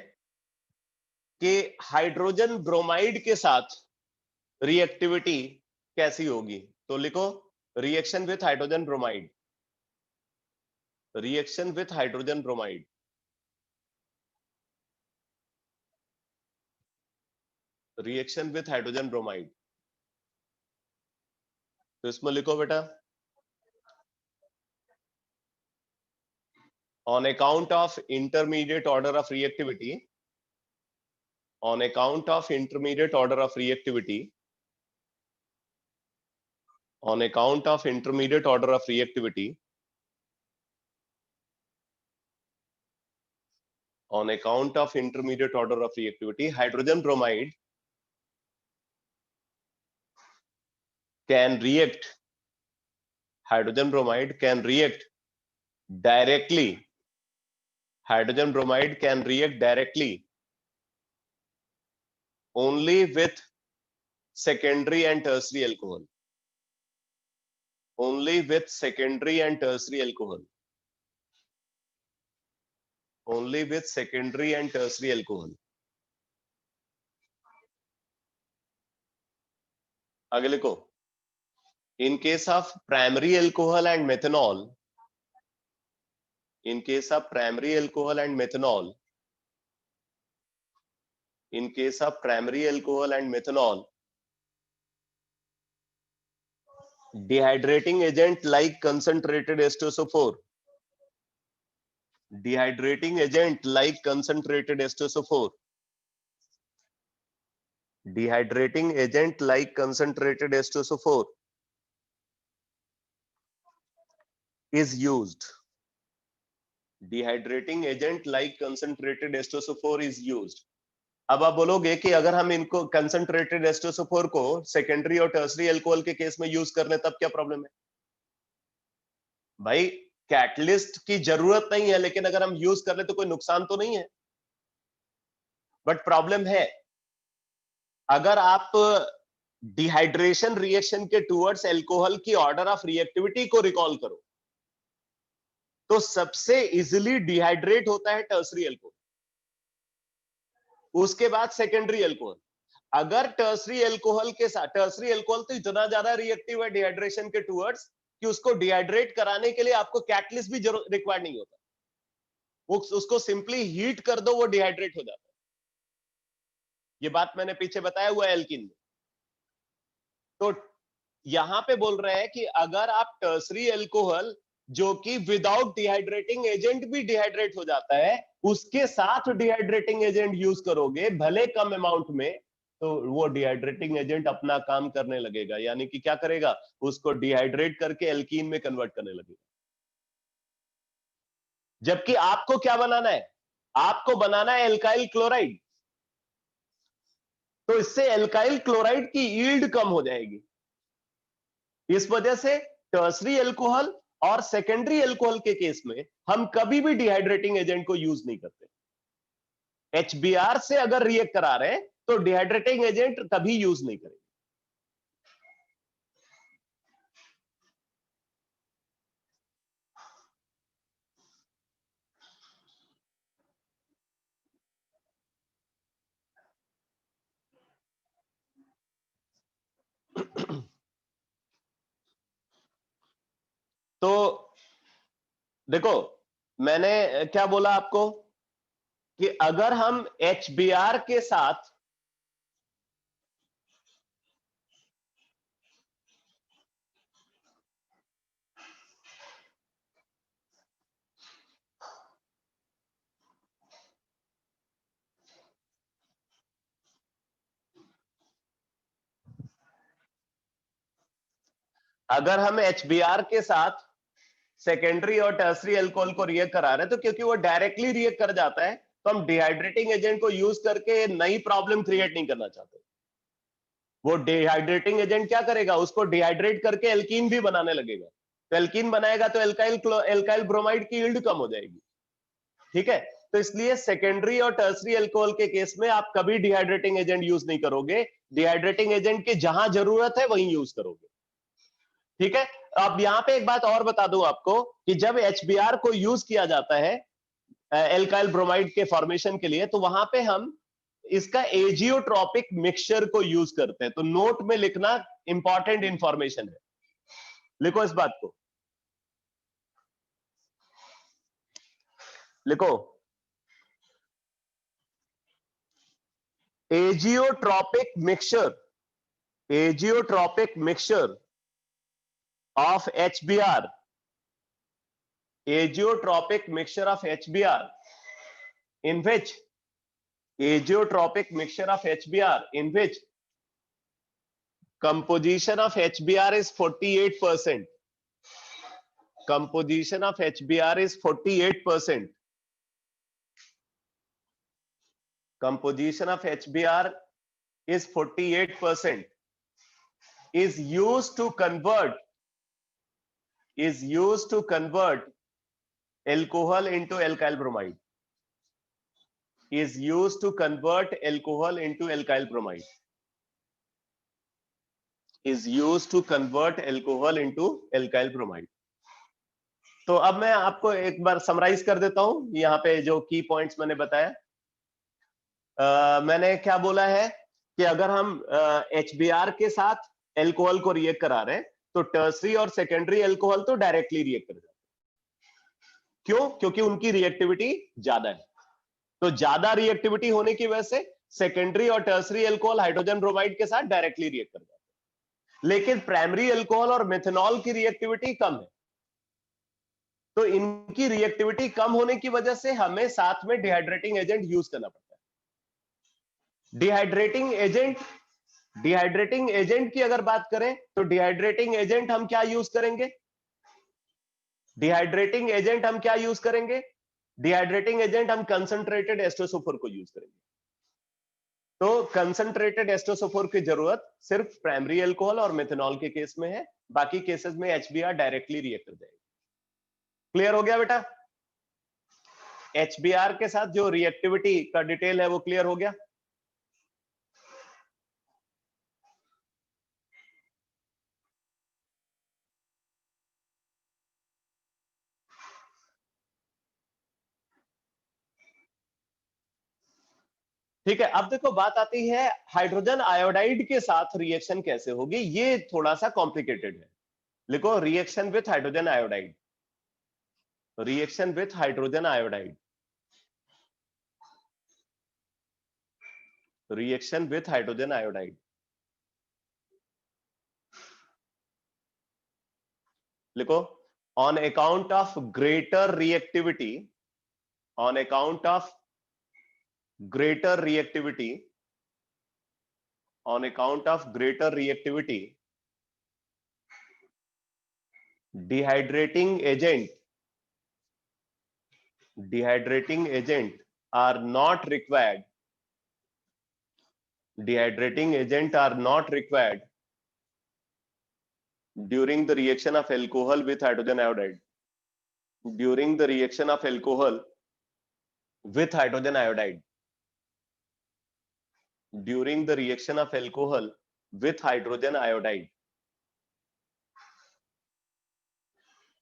कि हाइड्रोजन ब्रोमाइड के साथ रिएक्टिविटी कैसी होगी। तो लिखो, reaction with hydrogen bromide, reaction with hydrogen bromide, reaction with hydrogen bromide. तो इसमें लिखो बेटा, on account of intermediate order of reactivity, on account of intermediate order of reactivity, on account of intermediate order of reactivity, on account of intermediate order of reactivity, hydrogen bromide can react, hydrogen bromide can react directly, hydrogen bromide can react directly only with secondary and tertiary alcohol, only with secondary and tertiary alcohol, only with secondary and tertiary alcohol। आगे लिखो, in case of primary alcohol and methanol, in case of primary alcohol and methanol, in case of primary alcohol and methanol, dehydrating agent like concentrated H2SO4, dehydrating agent like concentrated H2SO4, dehydrating agent like concentrated H2SO4 is used, dehydrating agent like concentrated H2SO4 is used. अब आप बोलोगे कि अगर हम इनको concentrated H2SO4 को secondary और tertiary alcohol के केस में यूज कर लें तब क्या प्रॉब्लम है? भाई कैटलिस्ट की जरूरत नहीं है, लेकिन अगर हम यूज कर ले तो कोई नुकसान तो नहीं है। बट प्रॉब्लम है, अगर आप डिहाइड्रेशन रिएक्शन के टुवर्ड्स अल्कोहल की ऑर्डर ऑफ रिएक्टिविटी को रिकॉल करो, तो सबसे इजीली डिहाइड्रेट होता है टर्सरी अल्कोहल, उसके बाद सेकेंडरी अल्कोहल। अगर टर्सरी अल्कोहल के साथ, टर्सरी अल्कोहल तो इतना ज्यादा रिएक्टिव है डिहाइड्रेशन के टुवर्ड्स कि उसको डिहाइड्रेट कराने के लिए आपको कैटलिस्ट भी रिक्वायर्ड नहीं होता, वो उसको सिंपली हीट कर दो, वो डिहाइड्रेट हो जाता है। ये बात मैंने पीछे बताया हुआ है एल्कीन में। तो यहां पे बोल रहे हैं कि अगर आप टर्सरी अल्कोहल जो कि विदाउट डिहाइड्रेटिंग एजेंट भी डिहाइड्रेट हो जाता है, उसके साथ डिहाइड्रेटिंग एजेंट यूज करोगे भले कम अमाउंट में, तो वो डिहाइड्रेटिंग एजेंट अपना काम करने लगेगा, यानी कि क्या करेगा, उसको डिहाइड्रेट करके एल्कीन में कन्वर्ट करने लगेगा। जबकि आपको क्या बनाना है, आपको बनाना है एल्काइल क्लोराइड, तो इससे एल्काइल क्लोराइड की यील्ड कम हो जाएगी। इस वजह से टर्सरी अल्कोहल और सेकेंडरी अल्कोहल के केस में हम कभी भी डिहाइड्रेटिंग एजेंट को यूज नहीं करते। HBr से अगर रिएक्ट करा रहे हैं तो डिहाइड्रेटिंग एजेंट कभी यूज नहीं करेंगे। तो देखो, मैंने क्या बोला आपको कि अगर हम HBr के साथ HBr के साथ सेकेंडरी और टर्सरी अल्कोहल को रिएक्ट करा रहे हैं, तो क्योंकि वो डायरेक्टली रिएक्ट कर जाता है, तो हम डिहाइड्रेटिंग एजेंट को यूज करके नई प्रॉब्लम क्रिएट नहीं करना चाहते। वो डिहाइड्रेटिंग एजेंट क्या करेगा, उसको डिहाइड्रेट करके एल्कीन भी बनाने लगेगा, तो एल्कीन बनाएगा तो एल्काइल ब्रोमाइड की यील्ड कम हो जाएगी। ठीक है, तो इसलिए सेकेंडरी और टर्सरी अल्कोहल के केस में आप कभी डिहाइड्रेटिंग एजेंट यूज नहीं करोगे, डिहाइड्रेटिंग एजेंट की जहां जरूरत है वहीं यूज करोगे। ठीक है, अब यहां पे एक बात और बता दूं आपको कि जब HBr को यूज किया जाता है एल्काइल ब्रोमाइड के फॉर्मेशन के लिए, तो वहां पे हम इसका एजियोट्रॉपिक मिक्सचर को यूज करते हैं। तो नोट में लिखना, इंपॉर्टेंट इंफॉर्मेशन है, लिखो इस बात को, लिखो, azeotropic mixture of HBr, agiotropic mixture of HBr, in which composition of HBr is 48%. Composition of HBr is 48%. Composition of HBr is 48%. Is used to convert alcohol into alkyl bromide. Is used to convert alcohol into alkyl bromide. Is used to convert alcohol into alkyl bromide. तो अब मैं आपको एक बार summarise कर देता हूं, यहाँ पे जो की पॉइंट्स मैंने बताया। मैंने क्या बोला है कि अगर हम HBr के साथ एल्कोहल को रिएक्ट करा रहे हैं, तो टर्सरी और सेकेंडरी अल्कोहल तो डायरेक्टली रिएक्ट कर जाते हैं। क्यों? क्योंकि उनकी रिएक्टिविटी ज्यादा है। तो ज्यादा रिएक्टिविटी होने की वजह से सेकेंडरी और टर्सरी अल्कोहल हाइड्रोजन ब्रोमाइड के साथ डायरेक्टली रिएक्ट कर जाते हैं। लेकिन प्राइमरी अल्कोहल और मेथनॉल की रिएक्टिविटी कम है, तो इनकी रिएक्टिविटी कम होने की वजह से हमें साथ में डिहाइड्रेटिंग एजेंट यूज करना पड़ता है। डिहाइड्रेटिंग एजेंट की अगर बात करें तो डिहाइड्रेटिंग एजेंट हम क्या यूज करेंगे? डिहाइड्रेटिंग एजेंट हम क्या यूज करेंगे? डिहाइड्रेटिंग एजेंट हम कंसंट्रेटेड एस्टोसोफोर को यूज करेंगे। तो कंसंट्रेटेड एस्टोसोफोर की जरूरत सिर्फ प्राइमरी अल्कोहल और मेथनॉल के केस में है, बाकी केसेस में एचबीआर डायरेक्टली रिएक्ट कर जाएगा। क्लियर हो गया बेटा? एचबीआर के साथ जो रिएक्टिविटी का डिटेल है वो क्लियर हो गया? ठीक है, अब देखो बात आती है हाइड्रोजन आयोडाइड के साथ रिएक्शन कैसे होगी। ये थोड़ा सा कॉम्प्लिकेटेड है। लिखो reaction with hydrogen iodide, reaction with hydrogen iodide, reaction with hydrogen iodide. लिखो on account of greater reactivity, on account of greater reactivity, on account of greater reactivity, dehydrating agent are not required, dehydrating agent are not required during the reaction of alcohol with hydrogen iodide, during the reaction of alcohol with hydrogen iodide, during the reaction of alcohol with hydrogen iodide,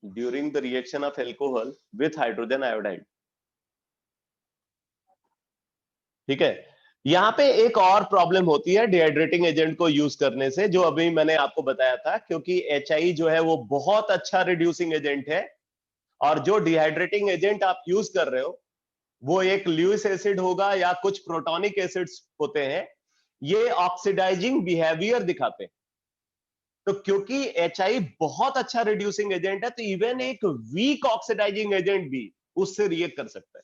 during the reaction of alcohol with hydrogen iodide। ठीक है, यहां पे एक और problem होती है dehydrating agent को use करने से, जो अभी मैंने आपको बताया था, क्योंकि HI जो है वो बहुत अच्छा रिड्यूसिंग एजेंट है, और जो डिहाइड्रेटिंग एजेंट आप यूज कर रहे हो वो एक ल्यूइस एसिड होगा या कुछ प्रोटॉनिक एसिड्स होते हैं, ये ऑक्सीडाइजिंग बिहेवियर दिखाते हैं। तो क्योंकि HI बहुत अच्छा रिड्यूसिंग एजेंट है, तो इवन एक वीक ऑक्सीडाइजिंग एजेंट भी उससे रिएक्ट कर सकता है।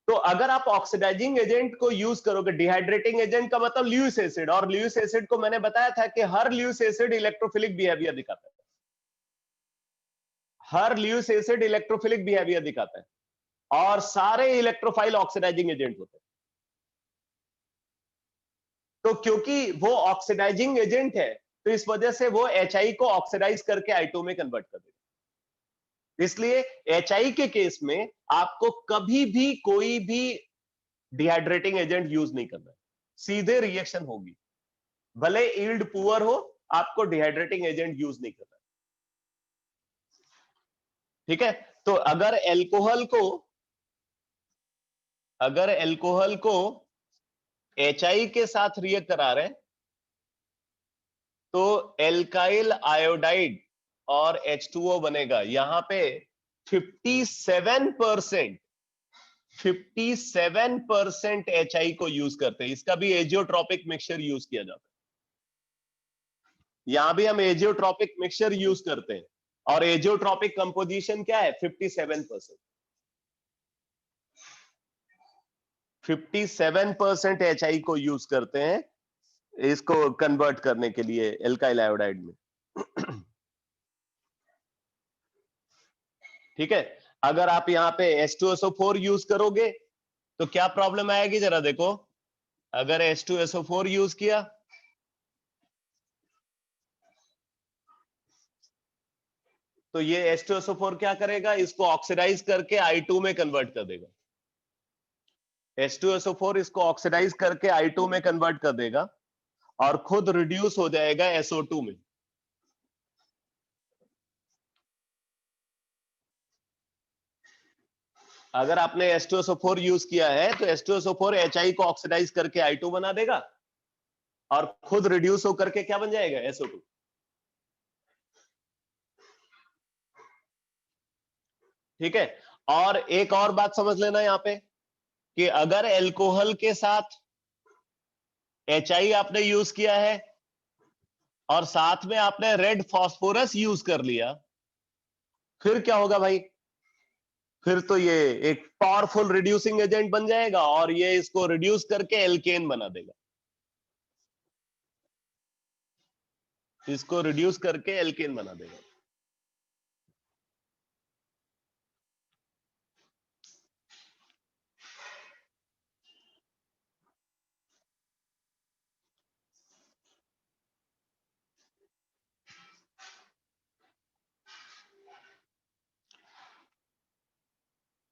तो अगर आप ऑक्सीडाइजिंग एजेंट को यूज करोगे, डिहाइड्रेटिंग एजेंट का मतलब ल्यूइस एसिड, और ल्यूइस एसिड को मैंने बताया था कि हर ल्यूइस एसिड इलेक्ट्रोफिलिक बिहेवियर दिखाता है, हर ल्यूइस एसिड इलेक्ट्रोफिलिक बिहेवियर दिखाता है, और सारे इलेक्ट्रोफाइल ऑक्सीडाइजिंग एजेंट होते हैं। तो क्योंकि वो ऑक्सीडाइजिंग एजेंट है, तो इस वजह से वो HI को ऑक्सीडाइज करके I2 में कन्वर्ट कर देगा। इसलिए HI के केस में आपको कभी भी कोई भी डिहाइड्रेटिंग एजेंट यूज नहीं करना है, सीधे रिएक्शन होगी, भले यील्ड पुअर हो, आपको डिहाइड्रेटिंग एजेंट यूज नहीं करना है। ठीक है, तो अगर एल्कोहल को HI के साथ रिएक्ट करा रहे हैं, तो एल्काइल आयोडाइड और H2O बनेगा। यहां पे 57% HI को यूज करते हैं, इसका भी एजियोट्रॉपिक मिक्सचर यूज किया जाता है। यहां भी हम एजियोट्रॉपिक मिक्सचर यूज करते हैं, और एजियोट्रॉपिक कंपोजिशन क्या है? 57%। 57% HI को यूज करते हैं इसको कन्वर्ट करने के लिए एल्काइल आयोडाइड में। ठीक है, अगर आप यहाँ पे H2SO4 यूज करोगे तो क्या प्रॉब्लम आएगी, जरा देखो। अगर H2SO4 यूज किया तो ये H2SO4 क्या करेगा? इसको ऑक्सीडाइज करके I2 में कन्वर्ट कर देगा। H2SO4 इसको ऑक्सीडाइज करके I2 में कन्वर्ट कर देगा और खुद रिड्यूस हो जाएगा SO2 में। अगर आपने H2SO4 यूज किया है तो H2SO4 HI को ऑक्सीडाइज करके I2 बना देगा और खुद रिड्यूस होकर के क्या बन जाएगा? SO2। ठीक है, और एक और बात समझ लेना यहां पे कि अगर एल्कोहल के साथ HI आपने यूज किया है और साथ में आपने रेड फास्फोरस यूज कर लिया, फिर क्या होगा भाई? फिर तो ये एक पावरफुल रिड्यूसिंग एजेंट बन जाएगा और ये इसको रिड्यूस करके एल्केन बना देगा, इसको रिड्यूस करके एल्केन बना देगा।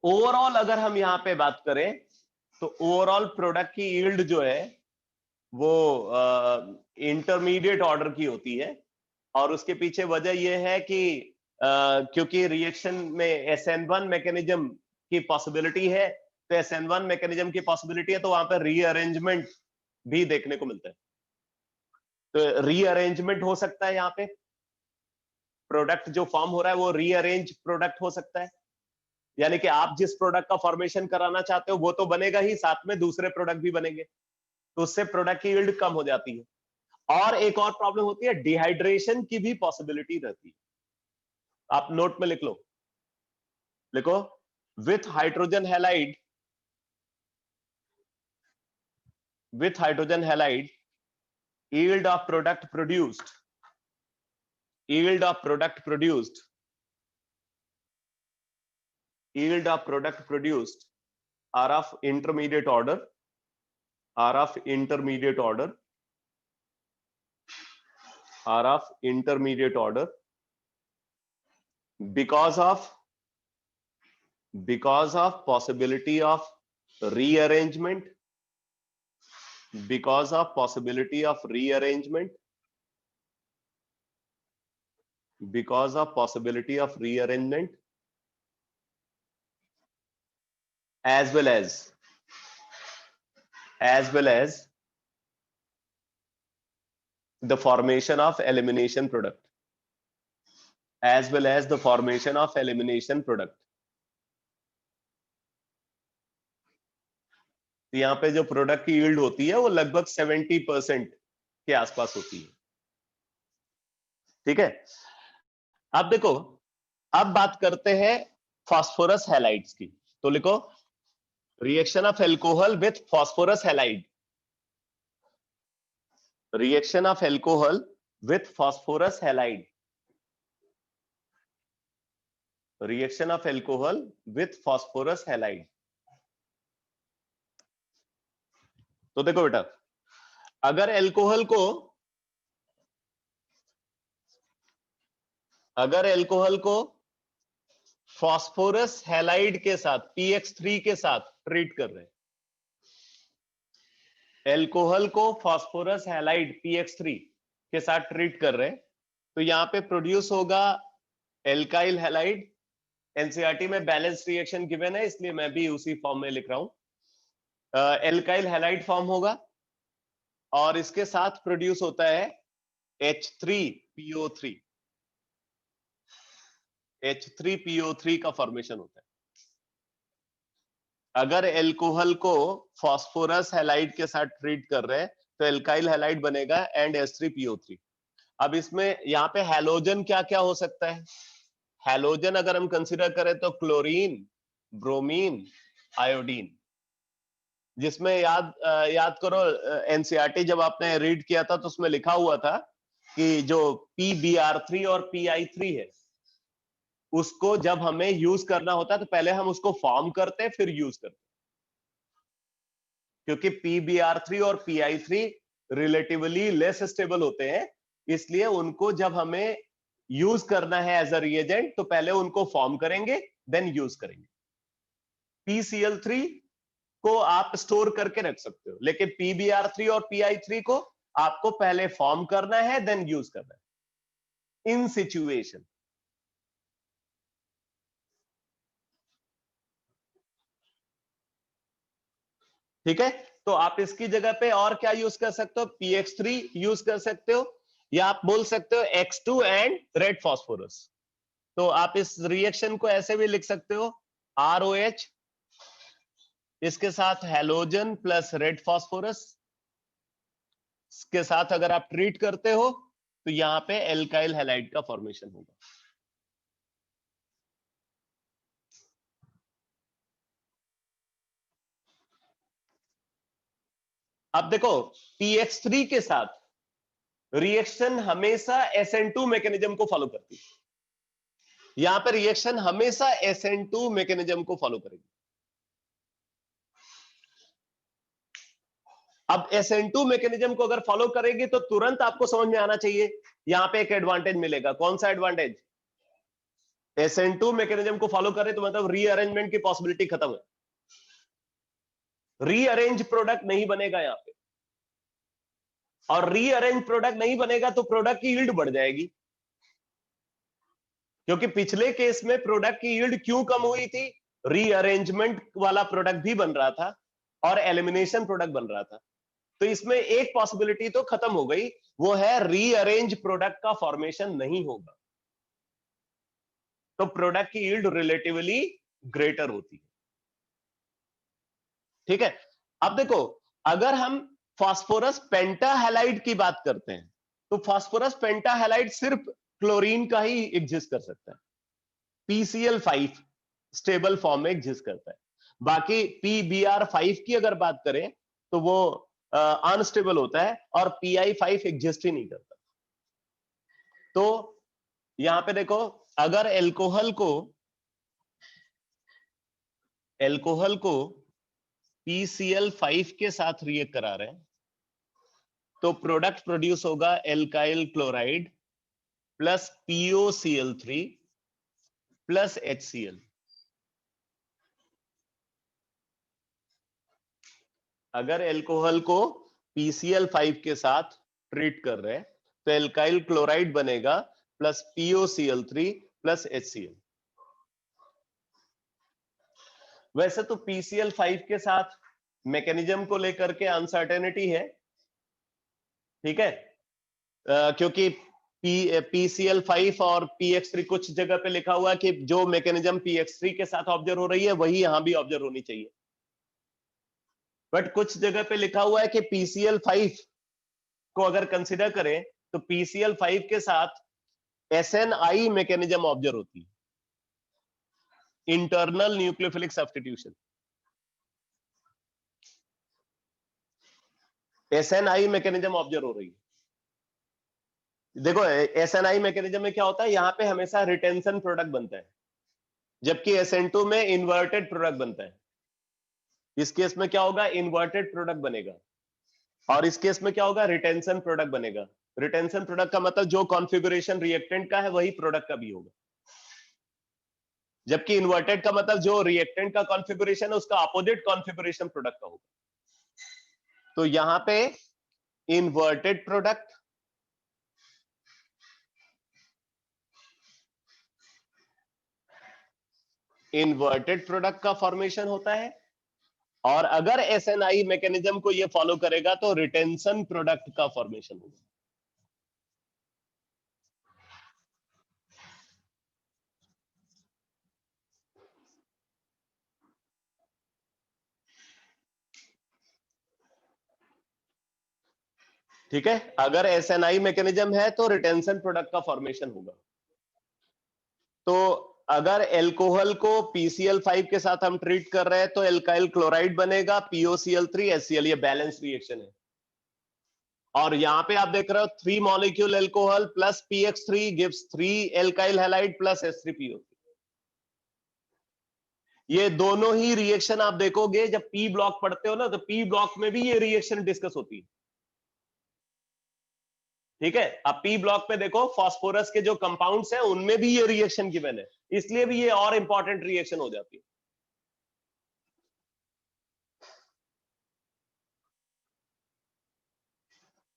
ओवरऑल अगर हम यहां पे बात करें तो ओवरऑल प्रोडक्ट की यील्ड जो है वो इंटरमीडिएट ऑर्डर की होती है, और उसके पीछे वजह यह है कि क्योंकि रिएक्शन में SN1 मैकेनिज्म की पॉसिबिलिटी है, तो SN1 मैकेनिज्म की पॉसिबिलिटी है तो वहां पर रीअरेंजमेंट भी देखने को मिलता है। तो रीअरेंजमेंट हो सकता है, यहाँ पे प्रोडक्ट जो फॉर्म हो रहा है वो रीअरेंज प्रोडक्ट हो सकता है, यानी कि आप जिस प्रोडक्ट का फॉर्मेशन कराना चाहते हो वो तो बनेगा ही, साथ में दूसरे प्रोडक्ट भी बनेंगे, तो उससे प्रोडक्ट की यील्ड कम हो जाती है। और एक और प्रॉब्लम होती है, डिहाइड्रेशन की भी पॉसिबिलिटी रहती है। आप नोट में लिख लो, लिखो, with hydrogen halide, with hydrogen halide, yield of product produced, yield of product produced, yield of product produced are of intermediate order, are of intermediate order, are of intermediate order because of possibility of rearrangement, because of possibility of rearrangement, because of possibility of rearrangement, as well as the formation of elimination product, as well as the formation of elimination product. तो यहाँ पे जो product की yield होती है वो लगभग 70% के आसपास होती है, ठीक है। अब देखो, अब बात करते हैं फास्फोरस हैलाइड्स की, तो लिखो, reaction of alcohol with phosphorus halide, reaction of alcohol with phosphorus halide, reaction of alcohol with phosphorus halide. तो देखो बेटा, अगर एल्कोहल को फास्फोरस हैलाइड के साथ PX3 के साथ ट्रीट कर रहे हैं, एल्कोहल को फास्फोरस हैलाइड PX3 के साथ ट्रीट कर रहे हैं, तो यहां पे प्रोड्यूस होगा एल्काइल हैलाइड। एनसीईआरटी में बैलेंस रिएक्शन गिवन है, इसलिए मैं भी उसी फॉर्म में लिख रहा हूं। एल्काइल हैलाइड फॉर्म होगा और इसके साथ प्रोड्यूस होता है H3PO3, H3PO3 का फॉर्मेशन होता है। अगर एल्कोहल को फास्फोरस हैलाइड के साथ ट्रीट कर रहे हैं तो एल्काइल हैलाइड बनेगा एंड H3PO3। अब इसमें यहाँ पे हैलोजन क्या क्या हो सकता है? हैलोजन अगर हम कंसीडर करें तो क्लोरीन, ब्रोमीन, आयोडीन, जिसमें याद करो एनसीईआरटी जब आपने रीड किया था तो उसमें लिखा हुआ था कि जो PBr3 और PI3 है उसको जब हमें यूज करना होता है तो पहले हम उसको फॉर्म करते हैं फिर यूज करते हैं, क्योंकि PBr3 और PI3 रिलेटिवली लेस स्टेबल होते हैं, इसलिए उनको जब हमें यूज करना है एज अ रिएजेंट तो पहले उनको फॉर्म करेंगे देन यूज करेंगे। PCl3 को आप स्टोर करके रख सकते हो, लेकिन PBr3 और PI3 को आपको पहले फॉर्म करना है देन यूज करना है इन सिचुएशन। ठीक है, तो आप इसकी जगह पे और क्या यूज कर सकते हो? PX3 यूज कर सकते हो, या आप बोल सकते हो X2 एंड रेड फास्फोरस। तो आप इस रिएक्शन को ऐसे भी लिख सकते हो, ROH इसके साथ हैलोजन प्लस रेड फास्फोरस के साथ अगर आप ट्रीट करते हो तो यहां पे एल्काइल हैलाइड का फॉर्मेशन होगा। अब देखो pH3 के साथ रिएक्शन हमेशा SN2 मैकेनिज्म को फॉलो करती है। यहां पे रिएक्शन हमेशा SN2 मैकेनिज्म को फॉलो करेगी। अब SN2 मैकेनिज्म को अगर फॉलो करेगी तो तुरंत आपको समझ में आना चाहिए, यहां पे एक एडवांटेज मिलेगा। कौन सा एडवांटेज? SN2 मैकेनिज्म को फॉलो करे तो मतलब रीअरेंजमेंट की पॉसिबिलिटी खत्म है, रीअरेंज प्रोडक्ट नहीं बनेगा यहां पे, और रीअरेंज प्रोडक्ट नहीं बनेगा तो प्रोडक्ट की यील्ड बढ़ जाएगी। क्योंकि पिछले केस में प्रोडक्ट की यील्ड क्यों कम हुई थी? रीअरेंजमेंट वाला प्रोडक्ट भी बन रहा था और एलिमिनेशन प्रोडक्ट बन रहा था। तो इसमें एक पॉसिबिलिटी तो खत्म हो गई, वो है रीअरेंज प्रोडक्ट का फॉर्मेशन नहीं होगा, तो प्रोडक्ट की यील्ड रिलेटिवली ग्रेटर होती है। ठीक है, अब देखो अगर हम फास्फोरस पेंटाहैलाइड की बात करते हैं तो फास्फोरस पेंटाहैलाइड सिर्फ क्लोरीन का ही एग्जिस्ट कर सकता है, PCl5 स्टेबल फॉर्म में एग्जिस्ट करता है। बाकी PBr5 की अगर बात करें तो वो अनस्टेबल होता है और Pi5 एग्जिस्ट ही नहीं करता। तो यहां पे देखो अगर एल्कोहल को PCl5 के साथ रिएक्ट करा रहे हैं तो प्रोडक्ट प्रोड्यूस होगा alkyl chloride plus POCl3 plus HCl। अगर एल्कोहल को PCl5 के साथ ट्रीट कर रहे हैं तो एल्काइल क्लोराइड बनेगा प्लस POCl3 प्लस HCl। वैसे तो PCl5 के साथ मैकेनिज्म को लेकर के अनसर्टेनिटी है, ठीक है, क्योंकि PCl5 और PX3 कुछ जगह पे लिखा हुआ है कि जो मैकेनिज्म PX3 के साथ ऑब्जर्व हो रही है वही यहां भी ऑब्जर्व होनी चाहिए, बट कुछ जगह पे लिखा हुआ है कि PCl5 को अगर कंसिडर करें तो PCl5 के साथ SNI मैकेनिज्म ऑब्जर्व होती है, internal nucleophilic substitution. SNI mechanism observe हो रही है। देखो SNI मैकेनिज्म में क्या होता है, यहां पे हमेशा रिटेंशन प्रोडक्ट बनता है, जबकि SN2 में इन्वर्टेड प्रोडक्ट बनता है। इस केस में क्या होगा, इन्वर्टेड प्रोडक्ट बनेगा, और इस केस में क्या होगा, रिटेंशन प्रोडक्ट बनेगा। रिटेंशन प्रोडक्ट का मतलब जो कॉन्फ़िगरेशन रिएक्टेंट का है वही प्रोडक्ट का भी होगा, जबकि इन्वर्टेड का मतलब जो रिएक्टेंट का कॉन्फ़िगरेशन है उसका अपोजिट कॉन्फ़िगरेशन प्रोडक्ट का होगा। तो यहां पे इन्वर्टेड प्रोडक्ट, इन्वर्टेड प्रोडक्ट का फॉर्मेशन होता है, और अगर SNI मैकेनिज्म को ये फॉलो करेगा तो रिटेंशन प्रोडक्ट का फॉर्मेशन होगा। ठीक है, अगर SNI मैकेनिज्म है तो रिटेंशन प्रोडक्ट का फॉर्मेशन होगा। तो अगर एल्कोहल को PCl5 के साथ हम ट्रीट कर रहे हैं तो एल्काइल क्लोराइड बनेगा, POCl3 HCl, ये बैलेंस रिएक्शन है। और यहां पे आप देख रहे हो 3 molecule alcohol plus PX3 gives 3 alkyl halide plus H3PO। ये दोनों ही रिएक्शन आप देखोगे जब P ब्लॉक पढ़ते हो ना, तो P ब्लॉक में भी ये रिएक्शन डिस्कस होती है। ठीक है, अब P ब्लॉक पे देखो फास्फोरस के जो कंपाउंड्स हैं उनमें भी ये रिएक्शन गिवन है, इसलिए भी ये और इंपॉर्टेंट रिएक्शन हो जाती है।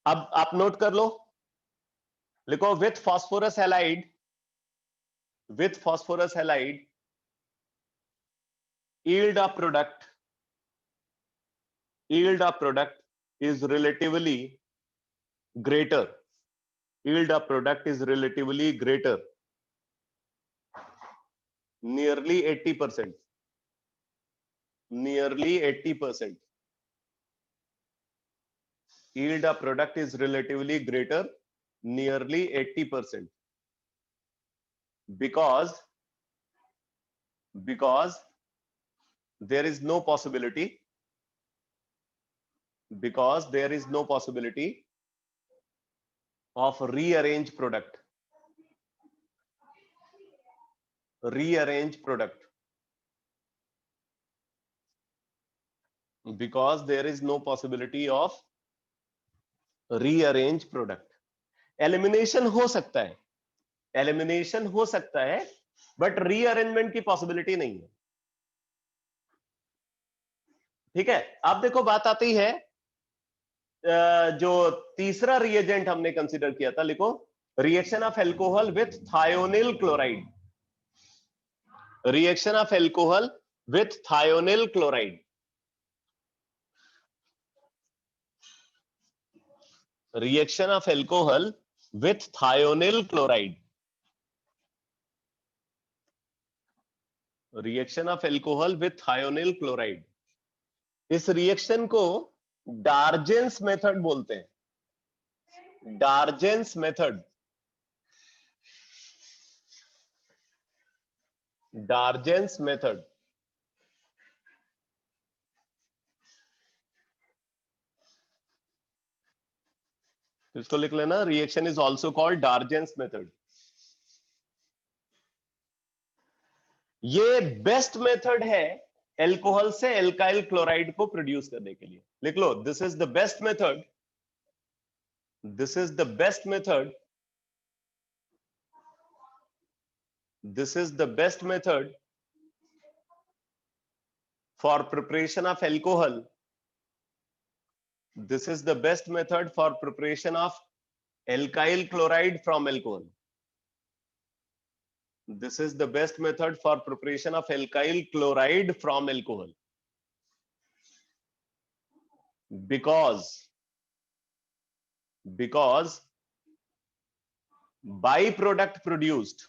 अब आप नोट कर लो, लिखो with phosphorus halide, with phosphorus halide yield of product, yield of product is relatively greater, yield of product is relatively greater, nearly 80%, nearly 80%, yield of product is relatively greater, nearly 80%, because there is no possibility, of rearrange product, because there is no possibility of rearrange product. Elimination हो सकता है, but rearrangement की possibility नहीं है। ठीक है, अब देखो बात आती है जो तीसरा रिएजेंट हमने कंसीडर किया था, लिखो reaction of alcohol with thionyl chloride, reaction of alcohol with thionyl chloride, reaction of alcohol with thionyl chloride, reaction of alcohol with thionyl chloride. इस रिएक्शन को डार्जेंस मेथड बोलते हैं, डार्जेंस मेथड, डार्जेंस मेथड। इसको लिख लेना, reaction is also called Darzens method. ये best method है alcohol से एल्काइल क्लोराइड को प्रोड्यूस करने के लिए। लिख लो, this is the best method, this is the best method, this is the best method for preparation of alcohol, this is the best method for preparation of alkyl chloride from alcohol, this is the best method for preparation of alkyl chloride from alcohol, because byproduct produced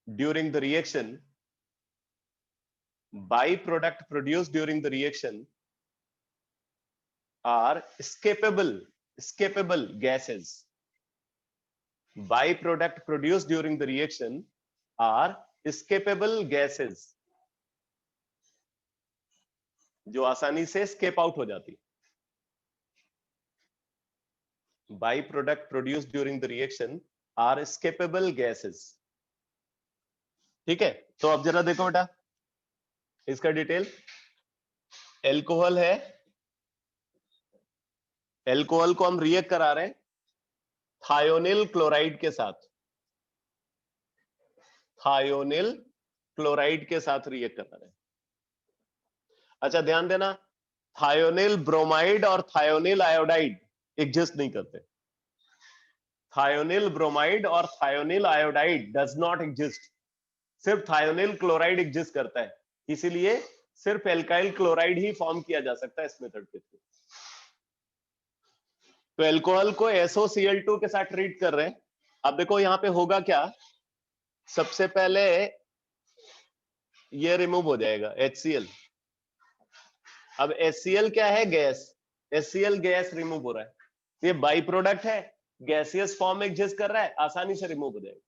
during the reaction, byproduct produced during the reaction are escapable gases, byproduct produced during the reaction are escapable gases, जो आसानी से escape out हो जाती। byproduct produced during the reaction are escapable gases। ठीक है, तो अब जरा देखो बेटा इसका डिटेल। एल्कोहल है, एल्कोहल को हम रिएक्ट करा रहे हैं थायोनिल क्लोराइड के साथ, थायोनिल क्लोराइड के साथ रिएक्ट करा रहे हैं। अच्छा ध्यान देना, थायोनिल ब्रोमाइड और थायोनिल आयोडाइड एग्जिस्ट नहीं करते, थायोनिल ब्रोमाइड और thionyl iodide does not exist, सिर्फ थायोनिल क्लोराइड एग्जिस्ट करता है, इसीलिए सिर्फ एल्काइल क्लोराइड ही फॉर्म किया जा सकता है इस मेथड के थ्रू। तो एल्कोहल को SOCl2 के साथ ट्रीट कर रहे हैं। अब देखो यहां पे होगा क्या, सबसे पहले ये रिमूव हो जाएगा HCl। अब HCl क्या है, गैस, HCl गैस रिमूव हो रहा है, ये बाई प्रोडक्ट है, गैसियस फॉर्म में एग्जिस्ट कर रहा है, आसानी से रिमूव हो जाएगा।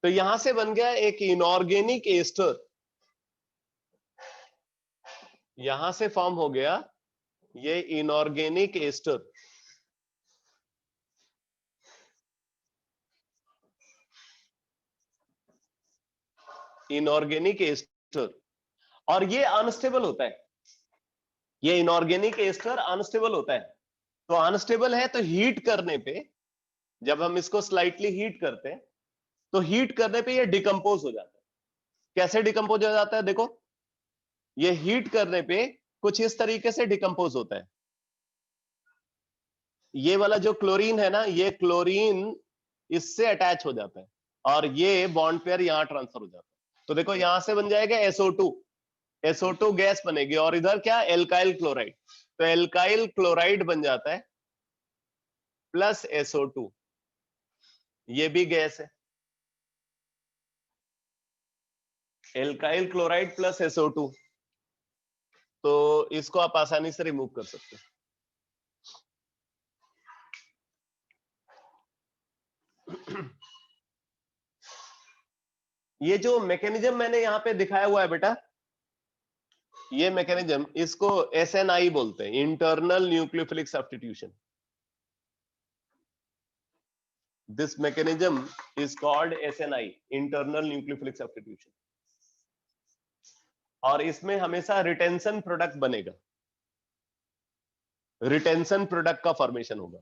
तो यहां से बन गया एक इनऑर्गेनिक एस्टर, यहां से फॉर्म हो गया ये इनऑर्गेनिक एस्टर, इनऑर्गेनिक एस्टर, और ये अनस्टेबल होता है, ये इनऑर्गेनिक एस्टर अनस्टेबल होता है। तो अनस्टेबल है तो हीट करने पे, जब हम इसको स्लाइटली हीट करते हैं तो हीट करने पे ये डिकम्पोज हो जाता है। कैसे डिकम्पोज हो जाता है, देखो ये हीट करने पे कुछ इस तरीके से डिकम्पोज होता है। ये वाला जो क्लोरीन है ना, ये क्लोरीन इससे अटैच हो जाता है और ये बॉन्ड पेयर यहां ट्रांसफर हो जाता है। तो देखो यहां से बन जाएगा SO2, SO2 गैस बनेगी, और इधर क्या, एल्काइल क्लोराइड, तो एल्काइल क्लोराइड बन जाता है प्लस SO2, ये भी गैस है, एल्काइल क्लोराइड प्लस SO2। तो इसको आप आसानी से रिमूव कर सकते हैं। ये जो मैकेनिज्म मैंने यहाँ पे दिखाया हुआ है बेटा, ये मैकेनिज्म, इसको SNI बोलते हैं, internal nucleophilic substitution. This mechanism is called SNI, internal nucleophilic substitution. और इसमें हमेशा रिटेंशन प्रोडक्ट बनेगा, रिटेंशन प्रोडक्ट का फॉर्मेशन होगा।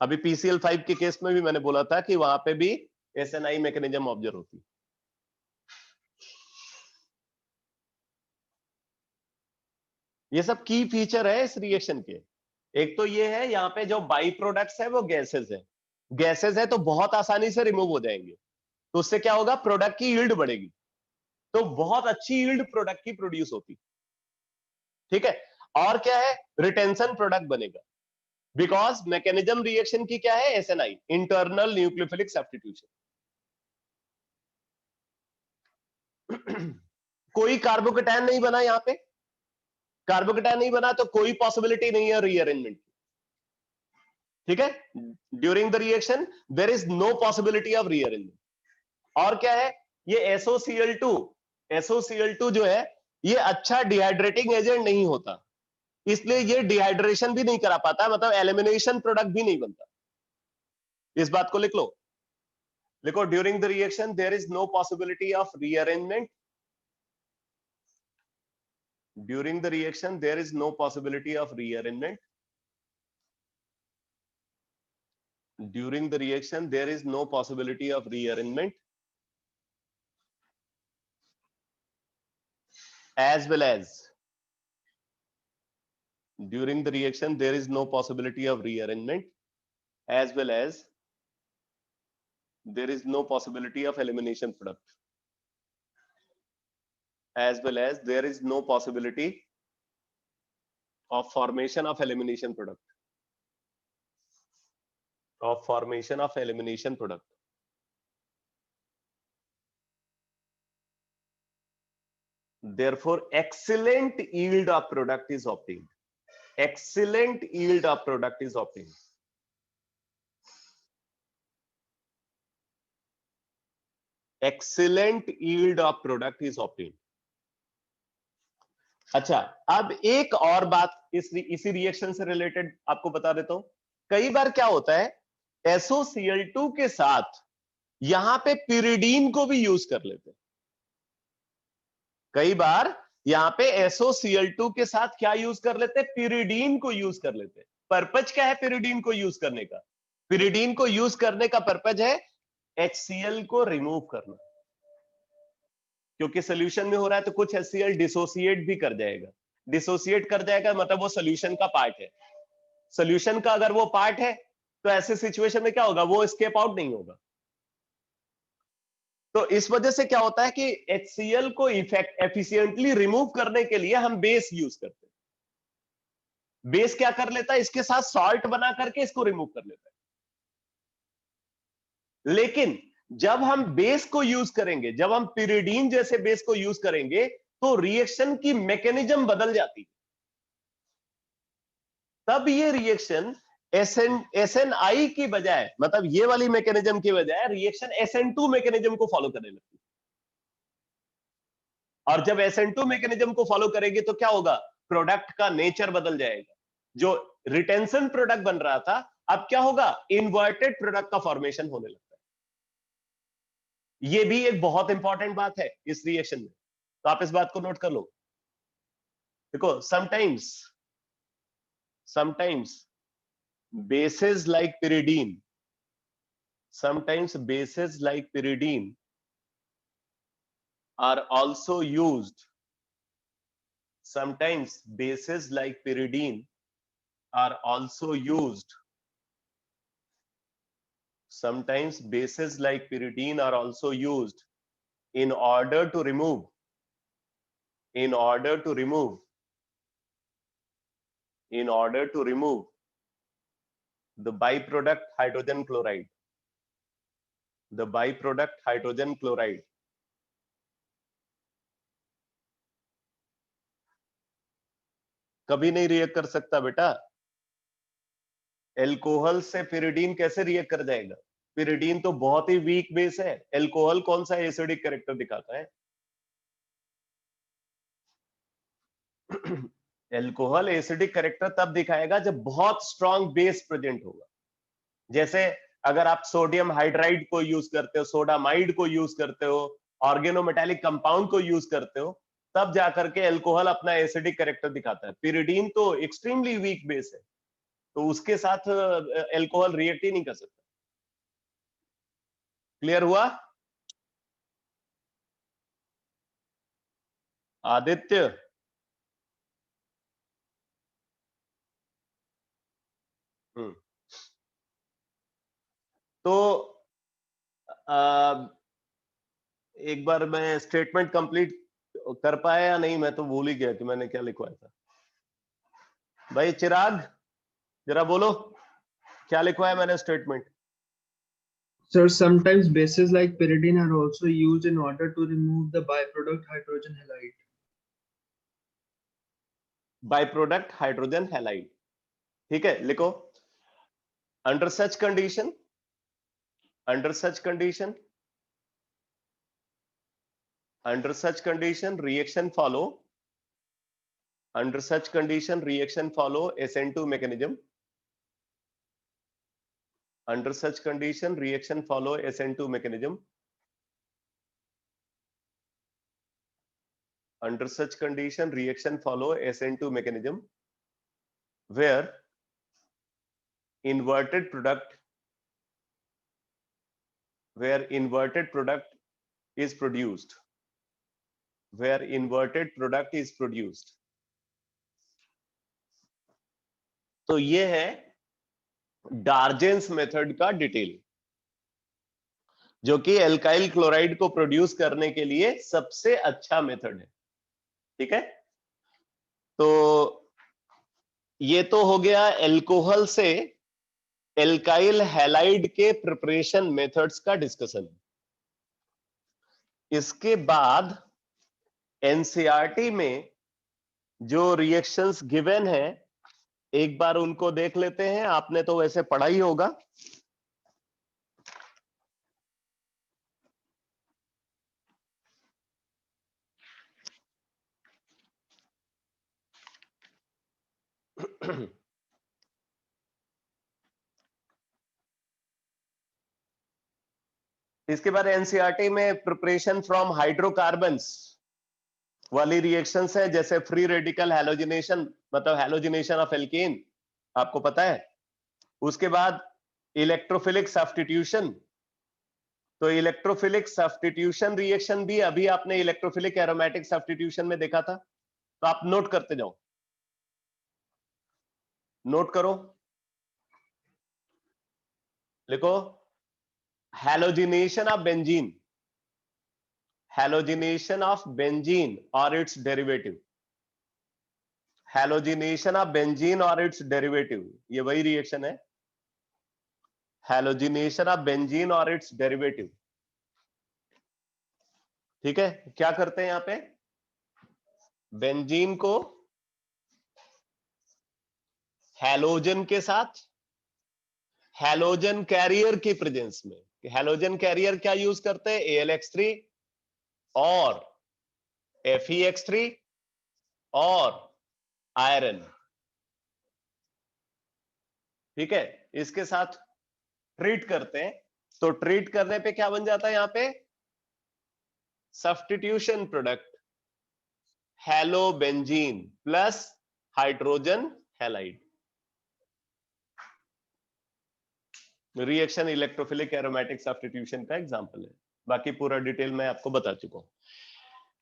अभी PCl5 के केस में भी मैंने बोला था कि वहां पे भी SNI मैकेनिज्म ऑब्जर्व होती है। ये सब की फीचर है इस रिएक्शन के। एक तो ये है, यहाँ पे जो बाई प्रोडक्ट्स है वो गैसेस है, गैसेस है तो बहुत आसानी से रिमूव हो जाएंगे, तो उससे क्या होगा, प्रोडक्ट की यील्ड बढ़ेगी, तो बहुत अच्छी यील्ड प्रोडक्ट की प्रोड्यूस होती, ठीक है। और क्या है, रिटेंशन प्रोडक्ट बनेगा, बिकॉज मैकेनिज्म रिएक्शन की क्या है, SNI, इंटरनल न्यूक्लियोफिलिक सब्स्टिट्यूशन। कोई कार्बोकेटायन नहीं बना यहाँ पे, कार्बोकेटायन नहीं बना तो कोई पॉसिबिलिटी नहीं है रीअरेंजमेंट, ठीक है। During the reaction there is no possibility of rearrangement. और क्या है, ये SOCl2 जो है, ये अच्छा डिहाइड्रेटिंग एजेंट नहीं होता, इसलिए ये डिहाइड्रेशन भी नहीं करा पाता, मतलब एलिमिनेशन प्रोडक्ट भी नहीं बनता। इस बात को लिख लो, लिखो, during the reaction there is no possibility of rearrangement, during the reaction there is no possibility of rearrangement, during the reaction there is no possibility of rearrangement, as well as during the reaction there is no possibility of rearrangement, as well as there is no possibility of elimination product, as well as there is no possibility of formation of elimination product, of formation of elimination product. Therefore excellent yield of product is obtained, excellent yield of product is obtained. Excellent yield of product is obtained. अच्छा, अब एक और बात इसी reaction से related आपको बता देता हूं। कई बार क्या होता है, SOCl2 के साथ यहां पे पिरिडीन को भी यूज कर लेते हैं। कई बार यहां पे SOCl2 के साथ क्या यूज कर लेते हैं, पिरिडीन को यूज कर लेते हैं। पर्पज क्या है पिरिडीन को यूज करने का, पिरिडीन को यूज करने का पर्पज है HCl को रिमूव करना, क्योंकि सोल्यूशन में हो रहा है तो कुछ HCl डिसोसिएट भी कर जाएगा, डिसोसिएट कर जाएगा मतलब वो सोल्यूशन का पार्ट है, सोल्यूशन का अगर वो पार्ट है तो ऐसे सिचुएशन में क्या होगा, वो एस्केप आउट नहीं होगा। तो इस वजह से क्या होता है कि HCl को एफिशिएंटली रिमूव करने के लिए हम बेस यूज करते हैं। बेस क्या कर लेता है, इसके साथ सॉल्ट बना करके इसको रिमूव कर लेता है। लेकिन जब हम बेस को यूज करेंगे, जब हम पिरिडीन जैसे बेस को यूज करेंगे तो रिएक्शन की मैकेनिज्म बदल जाती है, तब ये रिएक्शन SNI की बजाय, मतलब ये वाली मैकेनिज्म की बजाय रिएक्शन SN2 मैकेनिज्म को फॉलो करने लगती है। और जब SN2 मैकेनिज्म को फॉलो करेगी तो क्या होगा, प्रोडक्ट का नेचर बदल जाएगा, जो रिटेंशन प्रोडक्ट बन रहा था अब क्या होगा, इन्वर्टेड प्रोडक्ट का फॉर्मेशन होने लगता है। ये भी एक बहुत इंपॉर्टेंट बात है इस रिएक्शन में, तो आप इस बात को नोट कर लो। देखो, sometimes bases like pyridine, sometimes bases like pyridine are also used, sometimes bases like pyridine are also used, sometimes bases like pyridine are also used in order to remove the byproduct hydrogen chloride, the byproduct hydrogen chloride. कभी नहीं react कर सकता बेटा। Alcohol से pyridine कैसे react कर जाएगा? Pyridine तो बहुत ही वीक बेस है। एल्कोहल कौन सा एसिडिक कैरेक्टर दिखाता है? एल्कोहल एसिडिक कैरेक्टर तब दिखाएगा जब बहुत स्ट्रॉन्ग बेस प्रेजेंट होगा। जैसे अगर आप सोडियम हाइड्राइड को यूज करते हो, सोडामाइड को यूज करते हो, ऑर्गेनोमेटालिक कंपाउंड को यूज करते हो, तब जाकर के एल्कोहल अपना एसिडिक कैरेक्टर दिखाता है। पिरिडीन तो एक्सट्रीमली वीक बेस है, तो उसके साथ एल्कोहल रिएक्ट ही नहीं कर सकता। क्लियर हुआ? आदित्य, तो एक बार मैं स्टेटमेंट कंप्लीट कर पाया या नहीं? मैं तो भूल ही गया कि मैंने क्या लिखवाया था। भाई चिराग, जरा बोलो क्या लिखवाया मैंने statement? Sir, sometimes bases like pyridine are also used in order to remove the byproduct hydrogen halide. By product hydrogen halide. ठीक है, लिखो। Under such condition, under such condition reaction follow, under such condition reaction follow SN2 mechanism, under such condition reaction follow SN2 mechanism, under such condition reaction follow SN2 mechanism where inverted product is produced, where inverted product is produced। तो ये है डार्जेंस method का detail, जो कि alkyl chloride को produce करने के लिए सबसे अच्छा मेथड है। ठीक है, तो ये तो हो गया एल्कोहल से एल्काइल हैलाइड के प्रिपरेशन मेथड्स का डिस्कशन। इसके बाद एनसीईआरटी में जो रिएक्शंस गिवन है, एक बार उनको देख लेते हैं। आपने तो वैसे पढ़ा ही होगा। इसके बाद एनसीईआरटी में प्रिपरेशन फ्रॉम हाइड्रोकार्बन्स वाली रिएक्शंस है, जैसे फ्री रेडिकल हैलोजिनेशन, मतलब हैलोजिनेशन ऑफ एल्केन, आपको पता है। उसके बाद इलेक्ट्रोफिलिक सब्स्टिट्यूशन, तो इलेक्ट्रोफिलिक सब्स्टिट्यूशन रिएक्शन भी अभी आपने इलेक्ट्रोफिलिक एरोमेटिक सब्स्टिट्यूशन में देखा था, तो आप नोट करते जाओ, नोट करो, लिखो। Halogenation of benzene, halogenation of benzene और its derivative, halogenation of benzene और इट्स डेरिवेटिव, ये वही रिएक्शन है, हैलोजिनेशन ऑफ बेंजीन और इट्स डेरिवेटिव। ठीक है, क्या करते हैं यहां पे? बेंजीन को हैलोजन के साथ, हैलोजन कैरियर की प्रेजेंस में, हैलोजन कैरियर क्या यूज करते हैं? AlX3 और FeX3 और आयरन। ठीक है, इसके साथ ट्रीट करते हैं, तो ट्रीट करने पे क्या बन जाता है यहां पे? Substitution product halobenzene plus hydrogen halide. Reaction electrophilic aromatic substitution का एग्जांपल है। बाकी पूरा डिटेल मैं आपको बता चुका हूं।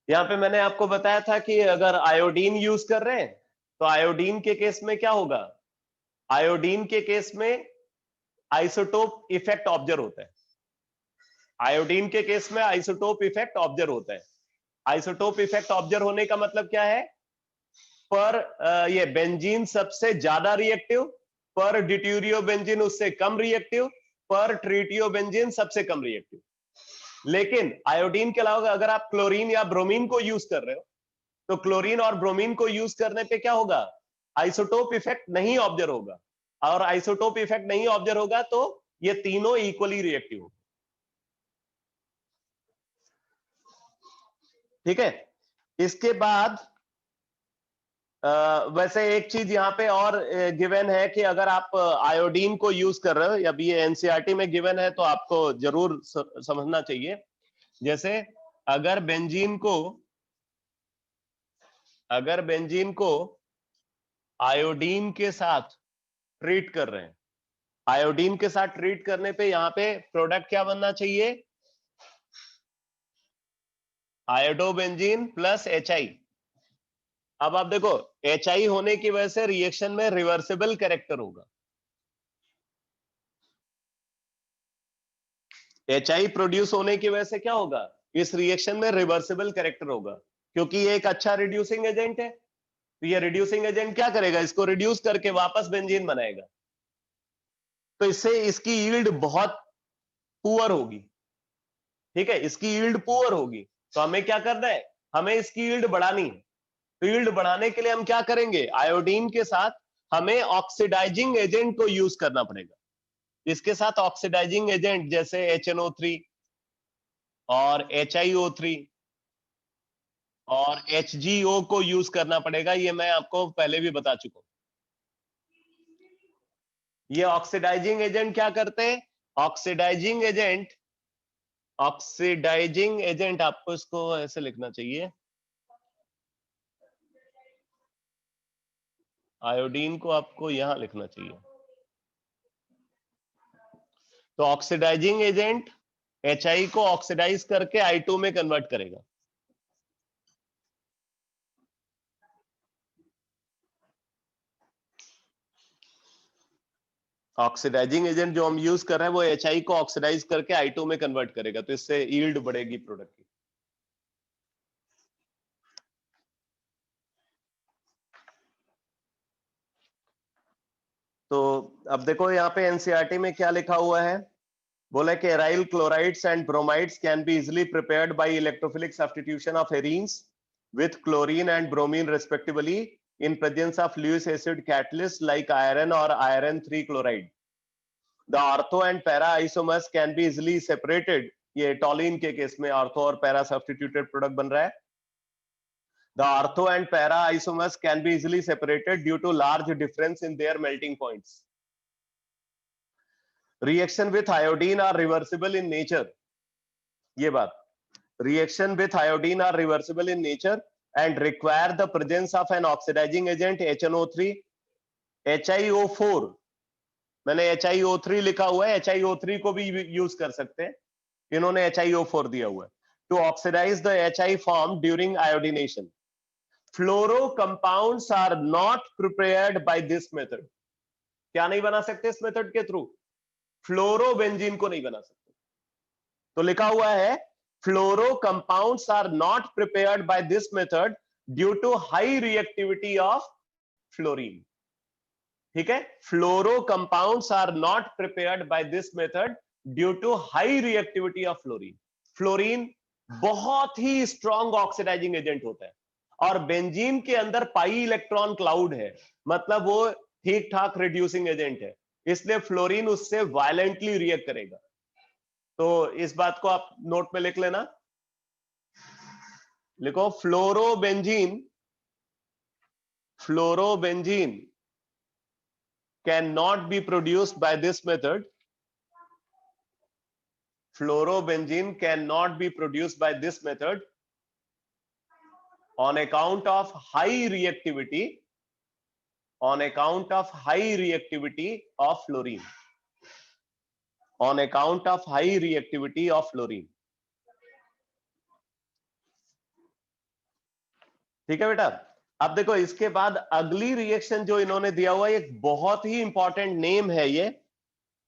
यहां पे मैंने आपको बताया था कि अगर आयोडीन यूज कर रहे हैं, तो आयोडीन के केस में क्या होगा? आयोडीन के केस में आइसोटोप इफेक्ट ऑब्जर्व होता है। आयोडीन के केस में आइसोटोप इफेक्ट ऑब्जर्व होता है। आइसोटोप इफेक्ट ऑब्जर्व होने का मतलब क्या है? पर ये बेंजीन सबसे ज्यादा रिएक्टिव, पर ड्यूटेरियो बेंजीन उससे कम रिएक्टिव, पर ट्रिटियो बेंजीन सबसे कम रिएक्टिव। लेकिन आयोडीन के अलावा अगर आप क्लोरीन या ब्रोमीन को यूज कर रहे हो, तो क्लोरीन और ब्रोमीन को यूज करने पे क्या होगा? आइसोटोप इफेक्ट नहीं ऑब्जर्व होगा, और आइसोटोप इफेक्ट नहीं ऑब्जर्व होगा तो ये तीनों इक्वली रिएक्टिव होगा। ठीक है, इसके बाद वैसे एक चीज यहाँ पे और गिवन है कि अगर आप आयोडीन को यूज कर रहे हो, अभी ये एनसीईआरटी में गिवन है तो आपको जरूर समझना चाहिए। जैसे अगर बेंजीन को आयोडीन के साथ ट्रीट कर रहे हैं, आयोडीन के साथ ट्रीट करने पे यहाँ पे प्रोडक्ट क्या बनना चाहिए, आयोडोबेंजीन प्लस HI। अब आप देखो HI होने की वजह से रिएक्शन में रिवर्सिबल कैरेक्टर होगा, HI प्रोड्यूस होने की वजह से क्या होगा, इस रिएक्शन में रिवर्सिबल कैरेक्टर होगा, क्योंकि ये एक अच्छा रिड्यूसिंग एजेंट है। तो ये रिड्यूसिंग एजेंट क्या करेगा, इसको रिड्यूस करके वापस बेंजीन बनाएगा, तो इससे इसकी यील्ड बहुत पुअर होगी। ठीक है, इसकी यील्ड पुअर होगी, तो हमें क्या करना है, हमें इसकी यील्ड बढ़ानी है। तो यील्ड बढ़ाने के लिए हम क्या करेंगे, आयोडीन के साथ हमें ऑक्सीडाइजिंग एजेंट को यूज करना पड़ेगा। इसके साथ ऑक्सीडाइजिंग एजेंट जैसे HNO3 और HiO3 और HgO को यूज करना पड़ेगा, ये मैं आपको पहले भी बता चुका हूं। ये ऑक्सीडाइजिंग एजेंट क्या करते हैं, ऑक्सीडाइजिंग एजेंट आपको इसको ऐसे लिखना चाहिए, आयोडीन को आपको यहां लिखना चाहिए। तो ऑक्सीडाइजिंग एजेंट HI को ऑक्सीडाइज करके I2 में कन्वर्ट करेगा। ऑक्सीडाइजिंग एजेंट जो हम यूज कर रहे हैं वो HI को ऑक्सीडाइज करके I2 में कन्वर्ट करेगा, तो इससे यील्ड बढ़ेगी प्रोडक्ट की। तो अब देखो यहाँ पे एनसीईआरटी में क्या लिखा हुआ है, बोला कि aryl chlorides and bromides can be easily prepared by electrophilic substitution of arenes with chlorine and bromine respectively in presence of Lewis acid catalyst like iron or iron 3 chloride. The ortho and para isomers can be easily separated. ये टॉलिन के case में ortho और para substituted product बन रहा है। The ortho and para isomers can be easily separated due to large difference in their melting points. Reaction with iodine are reversible in nature. ये बात, reaction with iodine are reversible in nature and require the presence of an oxidizing agent HNO3, HiO4, मैंने HiO3 लिखा हुआ है, HiO3 को भी use कर सकते हैं, इन्होंने HiO4 दिया हुआ है, to oxidize the HI form during iodination. Fluoro compounds are not prepared by this method. क्या नहीं बना सकते इस मेथड के थ्रू, फ्लोरोबेंजीन को नहीं बना सकते। तो लिखा हुआ है fluoro compounds are not prepared by this method due to high reactivity of fluorine. ठीक है, fluoro compounds are not prepared by this method due to high reactivity of fluorine. Fluorine बहुत ही स्ट्रॉन्ग ऑक्सीडाइजिंग एजेंट होता है, और benzene के अंदर pi electron cloud है, मतलब वो ठीक ठाक रिड्यूसिंग एजेंट है, इसलिए फ्लोरीन उससे वायलेंटली रिएक्ट करेगा। तो इस बात को आप नोट में लिख लेना, लिखो fluorobenzene cannot be produced by this method. Fluorobenzene cannot be produced by this method on account of high reactivity of fluorine. On account of high reactivity of fluorine. ठीक है बेटा, अब देखो इसके बाद अगली रिएक्शन जो इन्होंने दिया हुआ है, एक बहुत ही इंपॉर्टेंट नेम है ये,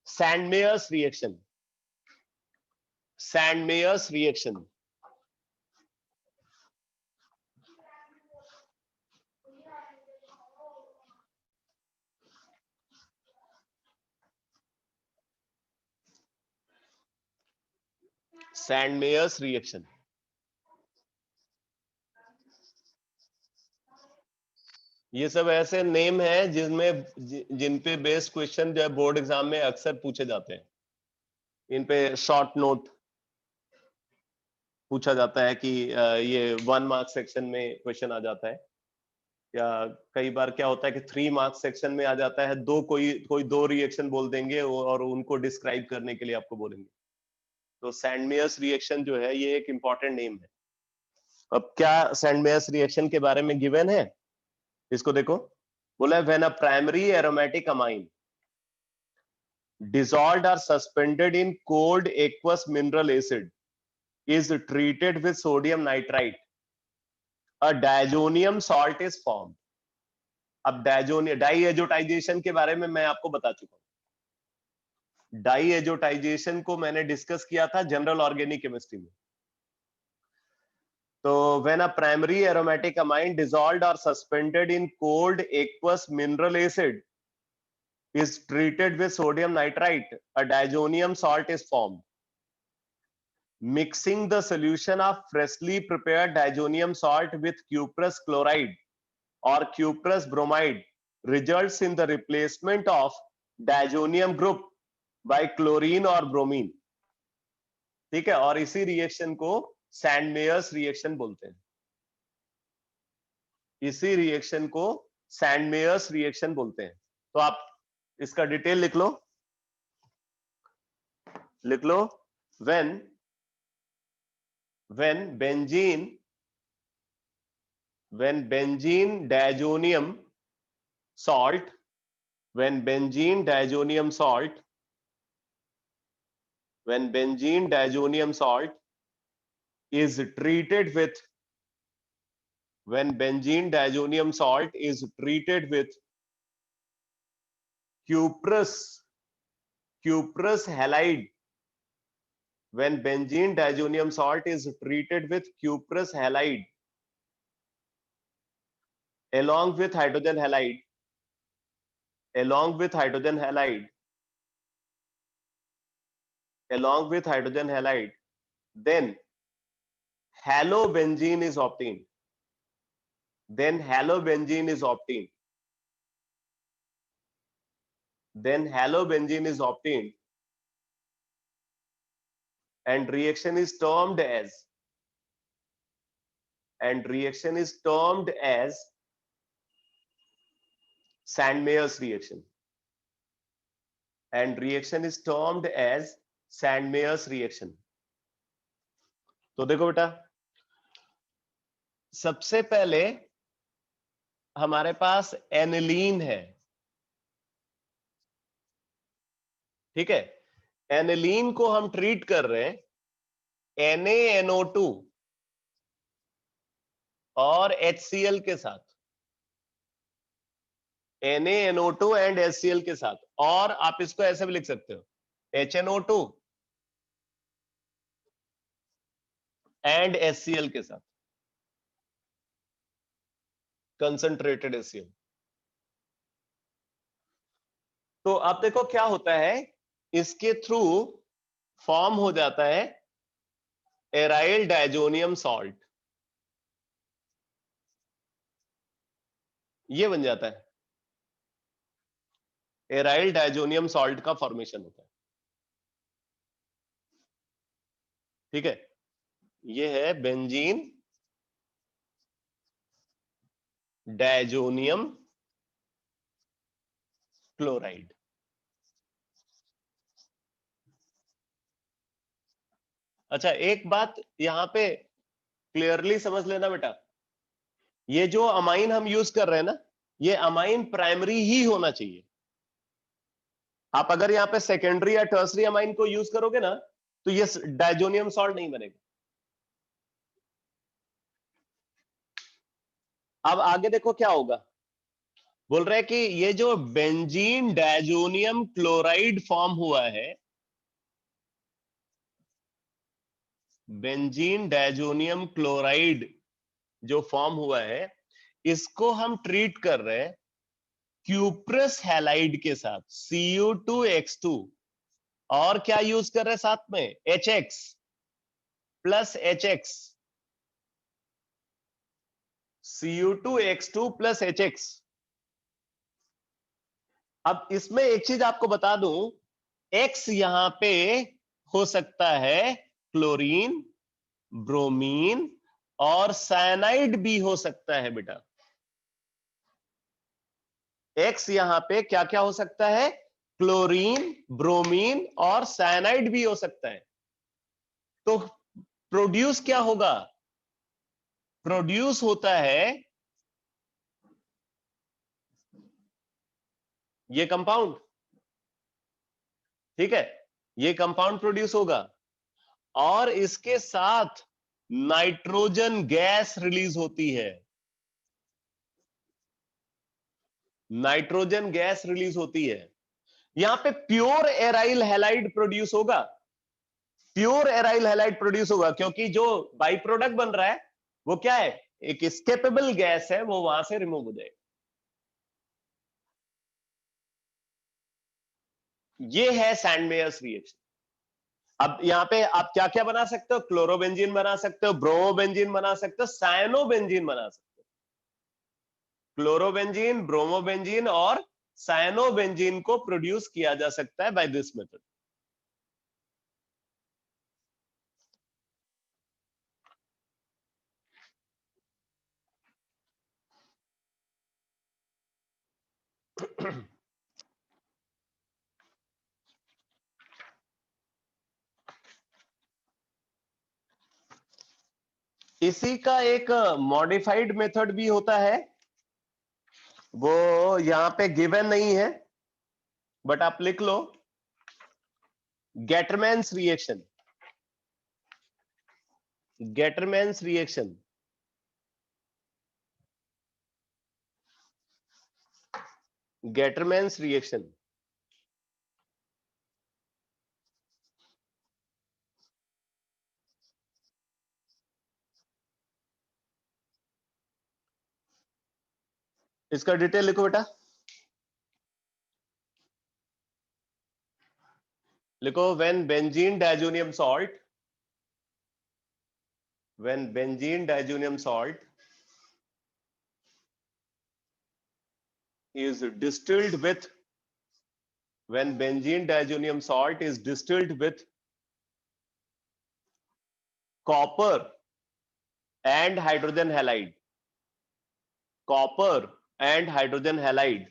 सैंडमेयर्स रिएक्शन। सैंडमेयर्स रिएक्शन, सैंडमेयर्स रिएक्शन, ये सब ऐसे नेम है जिनमें जिन पे बेस्ड क्वेश्चन जो है बोर्ड एग्जाम में अक्सर पूछे जाते हैं। इन पे शॉर्ट नोट पूछा जाता है कि ये 1 मार्क सेक्शन में क्वेश्चन आ जाता है, या कई बार क्या होता है कि 3 मार्क सेक्शन में आ जाता है, दो कोई दो रिएक्शन बोल देंगे और उनको डिस्क्राइब करने के लिए आपको बोलेंगे। तो सैंडमेयर्स रिएक्शन जो है ये एक इंपॉर्टेंट नेम है। अब क्या सैंडमेयर्स रिएक्शन के बारे में गिवन है, इसको देखो। बोला है when a primary aromatic amine dissolved or suspended in cold aqueous mineral acid is treated with sodium nitrite, a diazonium salt is formed. अब डाइएजोटाइजेशन के बारे में मैं आपको बता चुका हूं। डाइएजोटाइजेशन को मैंने डिस्कस किया था जनरल ऑर्गेनिक केमिस्ट्री में। तो when a primary aromatic amine dissolved or suspended in cold aqueous mineral acid is treated with sodium nitrite, a diazonium salt is formed. Mixing the solution of freshly prepared diazonium salt with cuprous chloride or cuprous bromide results in the replacement of diazonium group by chlorine or bromine. ठीक है, और इसी reaction को सैंडमेयर्स reaction बोलते हैं। इसी reaction को सैंडमेयर्स reaction बोलते हैं। तो आप इसका डिटेल लिख लो, when benzene diazonium salt when benzene diazonium salt is treated with cuprous halide, when benzene diazonium salt is treated with cuprous halide along with hydrogen halide, then halobenzene is obtained. And reaction is termed as Sandmeyer's reaction. तो देखो बेटा, सबसे पहले हमारे पास aniline है, ठीक है। Aniline को हम ट्रीट कर रहे हैं NaNO2 और HCl के साथ, NaNO2 एंड HCl के साथ, और आप इसको ऐसे भी लिख सकते हो HNO2 एंड HCl के साथ, कंसंट्रेटेड HCl। तो आप देखो क्या होता है, इसके थ्रू फॉर्म हो जाता है एराइल डायजोनियम सॉल्ट, ये बन जाता है, एराइल डायजोनियम सॉल्ट का फॉर्मेशन होता है, ठीक है। ये है बेंजीन डायजोनियम क्लोराइड। अच्छा, एक बात यहां पे क्लियरली समझ लेना बेटा, ये जो अमाइन हम यूज कर रहे हैं ना, ये अमाइन प्राइमरी ही होना चाहिए। आप अगर यहाँ पे सेकेंडरी या टर्सरी अमाइन को यूज करोगे ना, तो ये डायजोनियम सॉल्ट नहीं बनेगा। अब आगे देखो क्या होगा, बोल रहे हैं कि ये जो बेंजीन डायजोनियम क्लोराइड फॉर्म हुआ है, बेंजीन डायजोनियम क्लोराइड जो फॉर्म हुआ है, इसको हम ट्रीट कर रहे हैं क्यूप्रस हैलाइड के साथ, Cu2X2, और क्या यूज कर रहे हैं साथ में, HX plus HX, Cu2X2 plus HX, अब इसमें एक चीज आपको बता दूं, X यहां पे हो सकता है क्लोरीन, ब्रोमीन और साइनाइड भी हो सकता है बेटा। X यहां पे क्या क्या हो सकता है? क्लोरीन, ब्रोमीन और साइनाइड भी हो सकता है। तो प्रोड्यूस क्या होगा? प्रोड्यूस होता है ये कंपाउंड, ठीक है, ये कंपाउंड प्रोड्यूस होगा और इसके साथ नाइट्रोजन गैस रिलीज होती है। नाइट्रोजन गैस रिलीज होती है। यहां पे प्योर एराइल हैलाइड प्रोड्यूस होगा। प्योर एराइल हैलाइड प्रोड्यूस होगा क्योंकि जो बाई प्रोडक्ट बन रहा है वो क्या है? एक एस्केपेबल गैस है, वो वहां से रिमूव हो जाएगा। ये है सैंडमेयर्स रिएक्शन। अब यहां पे आप क्या क्या बना सकते हो? क्लोरोबेंजीन बना सकते हो, ब्रोमोबेंजीन बना सकते हो, साइनोबेंजीन बना सकते हो। क्लोरोबेंजीन, ब्रोमोबेंजीन और साइनोबेंजीन को प्रोड्यूस किया जा सकता है बाय दिस मेथड। इसी का एक मॉडिफाइड मेथड भी होता है, वो यहां पे गिवन नहीं है बट आप लिख लो, Gattermann's reaction. Gattermann's reaction, Gattermann's reaction. इसका डिटेल लिखो बेटा, लिखो when benzene diazonium salt, when benzene diazonium salt is distilled with, when benzene diazonium salt is distilled with copper and hydrogen halide, copper and hydrogen halide,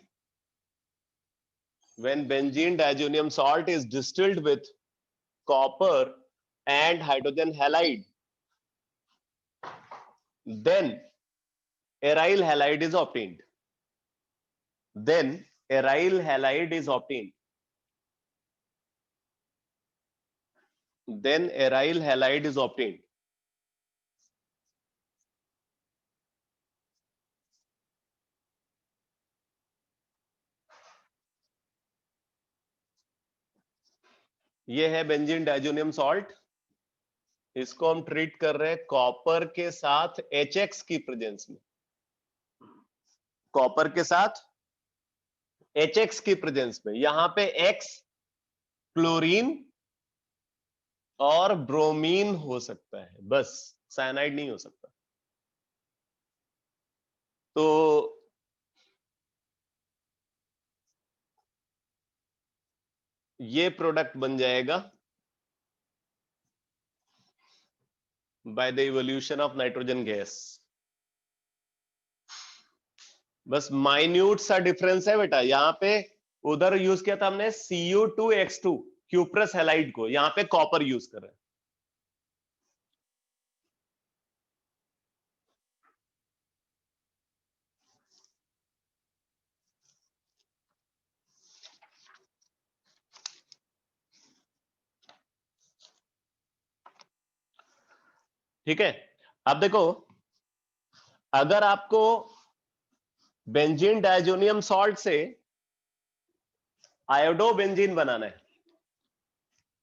when benzene diazonium salt is distilled with copper and hydrogen halide, then aryl halide is obtained. Then aryl halide is obtained. Then aryl halide is obtained. ये है benzene diazonium salt, इसको हम treat कर रहे हैं copper के साथ HX की प्रेजेंस में। कॉपर के साथ HX की प्रेजेंस में, यहां पे X क्लोरीन और ब्रोमीन हो सकता है, बस साइनाइड नहीं हो सकता। तो ये प्रोडक्ट बन जाएगा by the evolution of nitrogen gas. बस माइन्यूट सा डिफरेंस है बेटा, यहां पे उधर यूज किया था हमने Cu2X2 क्यूप्रस हैलाइड को, यहां पे कॉपर यूज कर रहे हैं। ठीक है, अब देखो, अगर आपको बेंजीन डाइजोनियम सॉल्ट से आयोडोबेंजीन बनाना है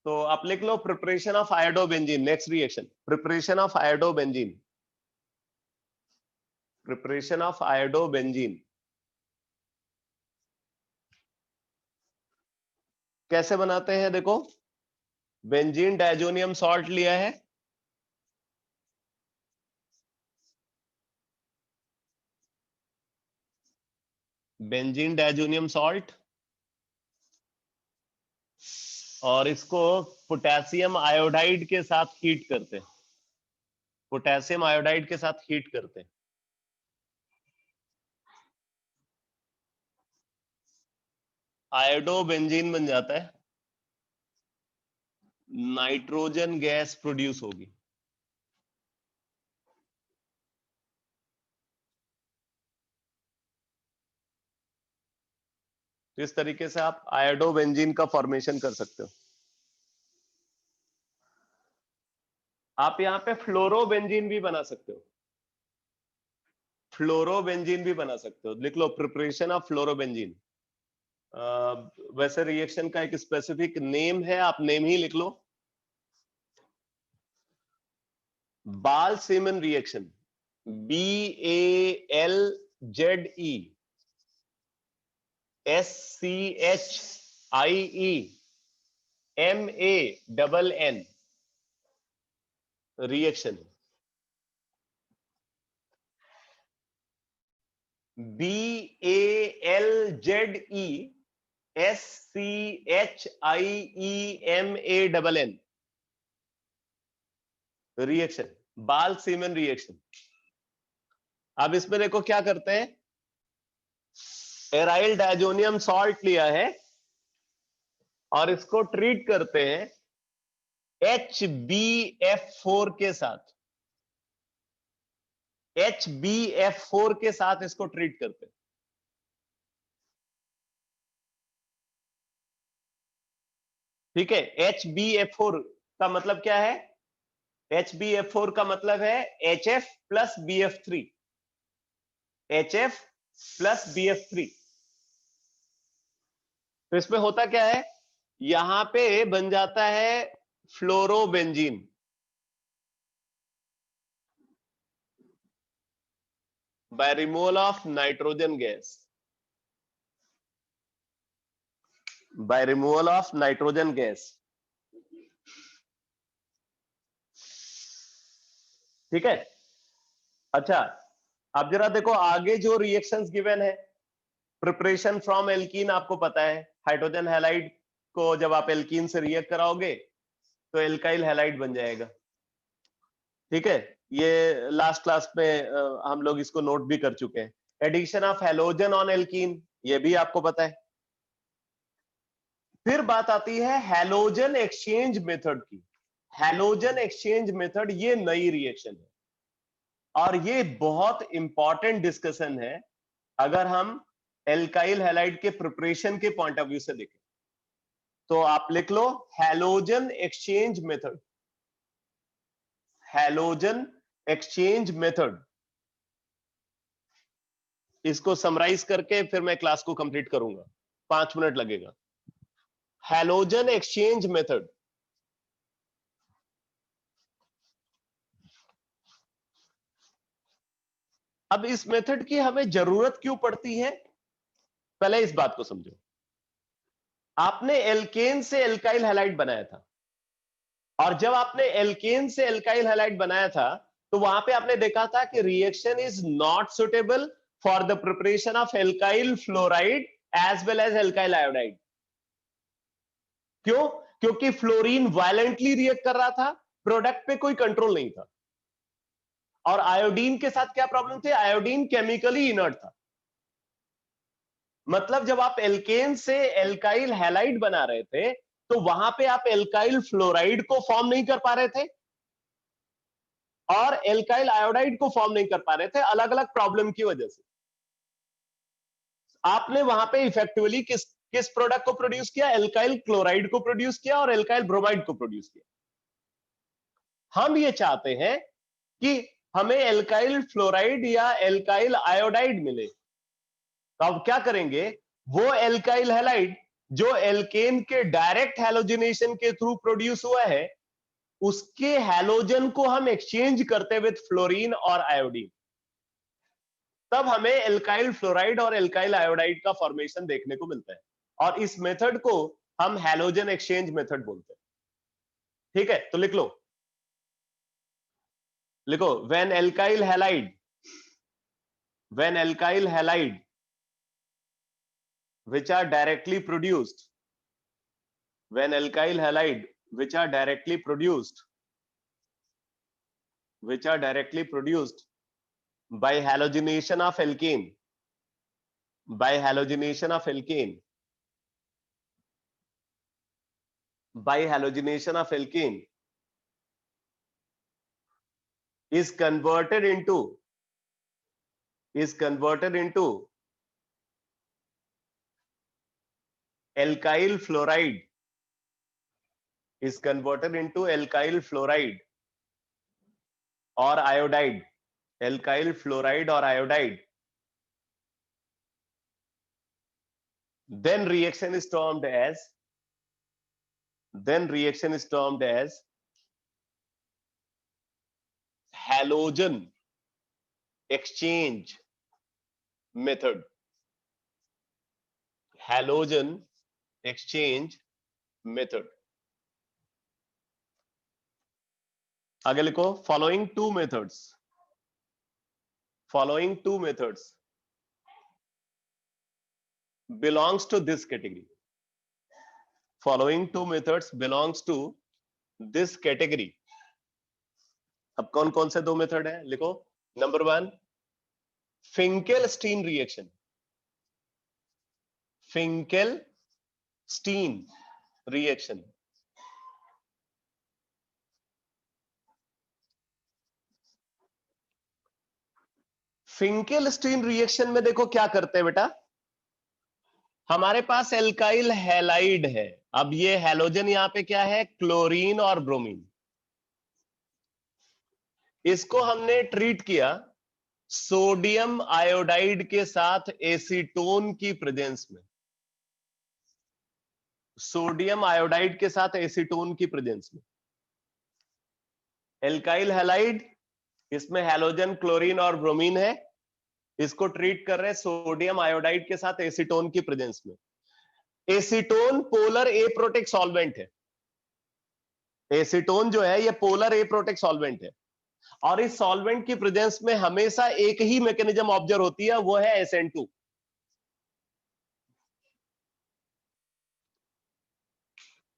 तो आप लिख लो preparation of iodobenzene, next reaction, preparation of iodobenzene, preparation of iodobenzene. कैसे बनाते हैं देखो, बेंजीन डाइजोनियम सॉल्ट लिया है, बेंजीन डाइजोनियम सॉल्ट और इसको पोटेशियम आयोडाइड के साथ हीट करते हैं, पोटेशियम आयोडाइड के साथ हीट करते हैं। आयोडोबेंजीन बन जाता है, नाइट्रोजन गैस प्रोड्यूस होगी। तो इस तरीके से आप आयोडोबेंजीन का फॉर्मेशन कर सकते हो। आप यहां पे फ्लोरोबेंजीन भी बना सकते हो, फ्लोरोबेंजीन भी बना सकते हो। लिख लो प्रिपरेशन ऑफ फ्लोरोबेंजीन। वैसे रिएक्शन का एक स्पेसिफिक नेम है, आप नेम ही लिख लो, Balz Schiemann reaction, BALZESCHIEMANN reaction, BALZESCHIEMANN reaction, Balz Schiemann reaction. अब इसमें देखो क्या करते हैं, एराइल डायजोनियम सॉल्ट लिया है और इसको ट्रीट करते हैं HbF4 के साथ, HbF4 के साथ इसको ट्रीट करते हैं। ठीक है, HbF4 का मतलब क्या है, HbF4 का मतलब है HF plus BF3, HF plus BF3। तो इसमें होता क्या है, यहां पे बन जाता है fluorobenzene, by removal of nitrogen gas, by removal of nitrogen gas. ठीक है, अच्छा अब जरा देखो आगे जो रिएक्शंस गिवन है, प्रिपरेशन फ्रॉम एल्कीन आपको पता है, हाइड्रोजन हैलाइड को जब आप एल्कीन से रिएक्ट कराओगे तो एल्काइल हैलाइड बन जाएगा। ठीक है, ये लास्ट क्लास में हम लोग इसको नोट भी कर चुके हैं। Addition of halogen on alkene, ये भी आपको पता है। फिर बात आती है हैलोजन एक्सचेंज मेथड की। हैलोजन एक्सचेंज मेथड ये नई रिएक्शन है और ये बहुत इंपॉर्टेंट डिस्कशन है अगर हम एल्काइल हैलाइड के प्रिपरेशन के पॉइंट ऑफ व्यू से देखें। तो आप लिख लो halogen exchange method, halogen exchange method. इसको समराइज करके फिर मैं क्लास को कंप्लीट करूंगा, 5 मिनट लगेगा। हैलोजन एक्सचेंज मेथड, अब इस मेथड की हमें जरूरत क्यों पड़ती है, पहले इस बात को समझो। आपने एल्केन से एल्काइल हैलाइड बनाया था और जब आपने एल्केन से एल्काइल हैलाइड बनाया था तो वहां पे आपने देखा था कि reaction is not suitable for the preparation of alkyl fluoride as well as alkyl iodide. क्यों? क्योंकि फ्लोरीन वायलेंटली रिएक्ट कर रहा था, प्रोडक्ट पे कोई कंट्रोल नहीं था। और आयोडीन के साथ क्या प्रॉब्लम थी, आयोडीन केमिकली इनर्ट था। मतलब जब आप एल्केन से एल्काइल हैलाइड बना रहे थे तो वहां पे आप एल्काइल फ्लोराइड को फॉर्म नहीं कर पा रहे थे और एल्काइल आयोडाइड को फॉर्म नहीं कर पा रहे थे, अलग अलग प्रॉब्लम की वजह से। आपने वहां पे इफेक्टिवली किस किस प्रोडक्ट को प्रोड्यूस किया, एल्काइल क्लोराइड को प्रोड्यूस किया और एल्काइल ब्रोमाइड को प्रोड्यूस किया। हम ये चाहते हैं कि हमें एल्काइल फ्लोराइड या एल्काइल आयोडाइड मिले, तो अब क्या करेंगे, वो एल्काइल हैलाइड जो एल्केन के डायरेक्ट हैलोजिनेशन के थ्रू प्रोड्यूस हुआ है उसके हैलोजन को हम एक्सचेंज करते विद फ्लोरीन और आयोडीन, तब हमें एल्काइल फ्लोराइड और एल्काइल आयोडाइड का फॉर्मेशन देखने को मिलता है और इस मेथड को हम हैलोजन एक्सचेंज मेथड बोलते हैं। ठीक है, तो लिख लो, लिखो when alkyl halide which are directly produced when alkyl halide which are directly produced by halogenation of alkane by halogenation of alkane is converted into alkyl fluoride or iodide, then reaction is termed as halogen exchange method. आगे लिखो, following two methods belongs to this category. अब कौन कौन से दो method है लिखो. Number 1, Finkelstein reaction. Finkelstein reaction में देखो क्या करते हैं बेटा, हमारे पास एल्काइल हैलाइड है. अब ये हैलोजन यहां पे क्या है, क्लोरीन और ब्रोमीन. इसको हमने ट्रीट किया सोडियम आयोडाइड के साथ एसीटोन की प्रेजेंस में. एल्काइल हैलाइड, इसमें हैलोजन, क्लोरीन और ब्रोमीन है. इसको ट्रीट कर रहे हैं सोडियम आयोडाइड के साथ एसीटोन की प्रेजेंस में. एसीटोन पोलर एप्रोटिक सॉल्वेंट है. एसीटोन जो है ये पोलर एप्रोटिक सॉल्वेंट है, और इस सॉल्वेंट की प्रेजेंस में हमेशा एक ही मैकेनिज्म ऑब्जर्व होती है, वो है SN2.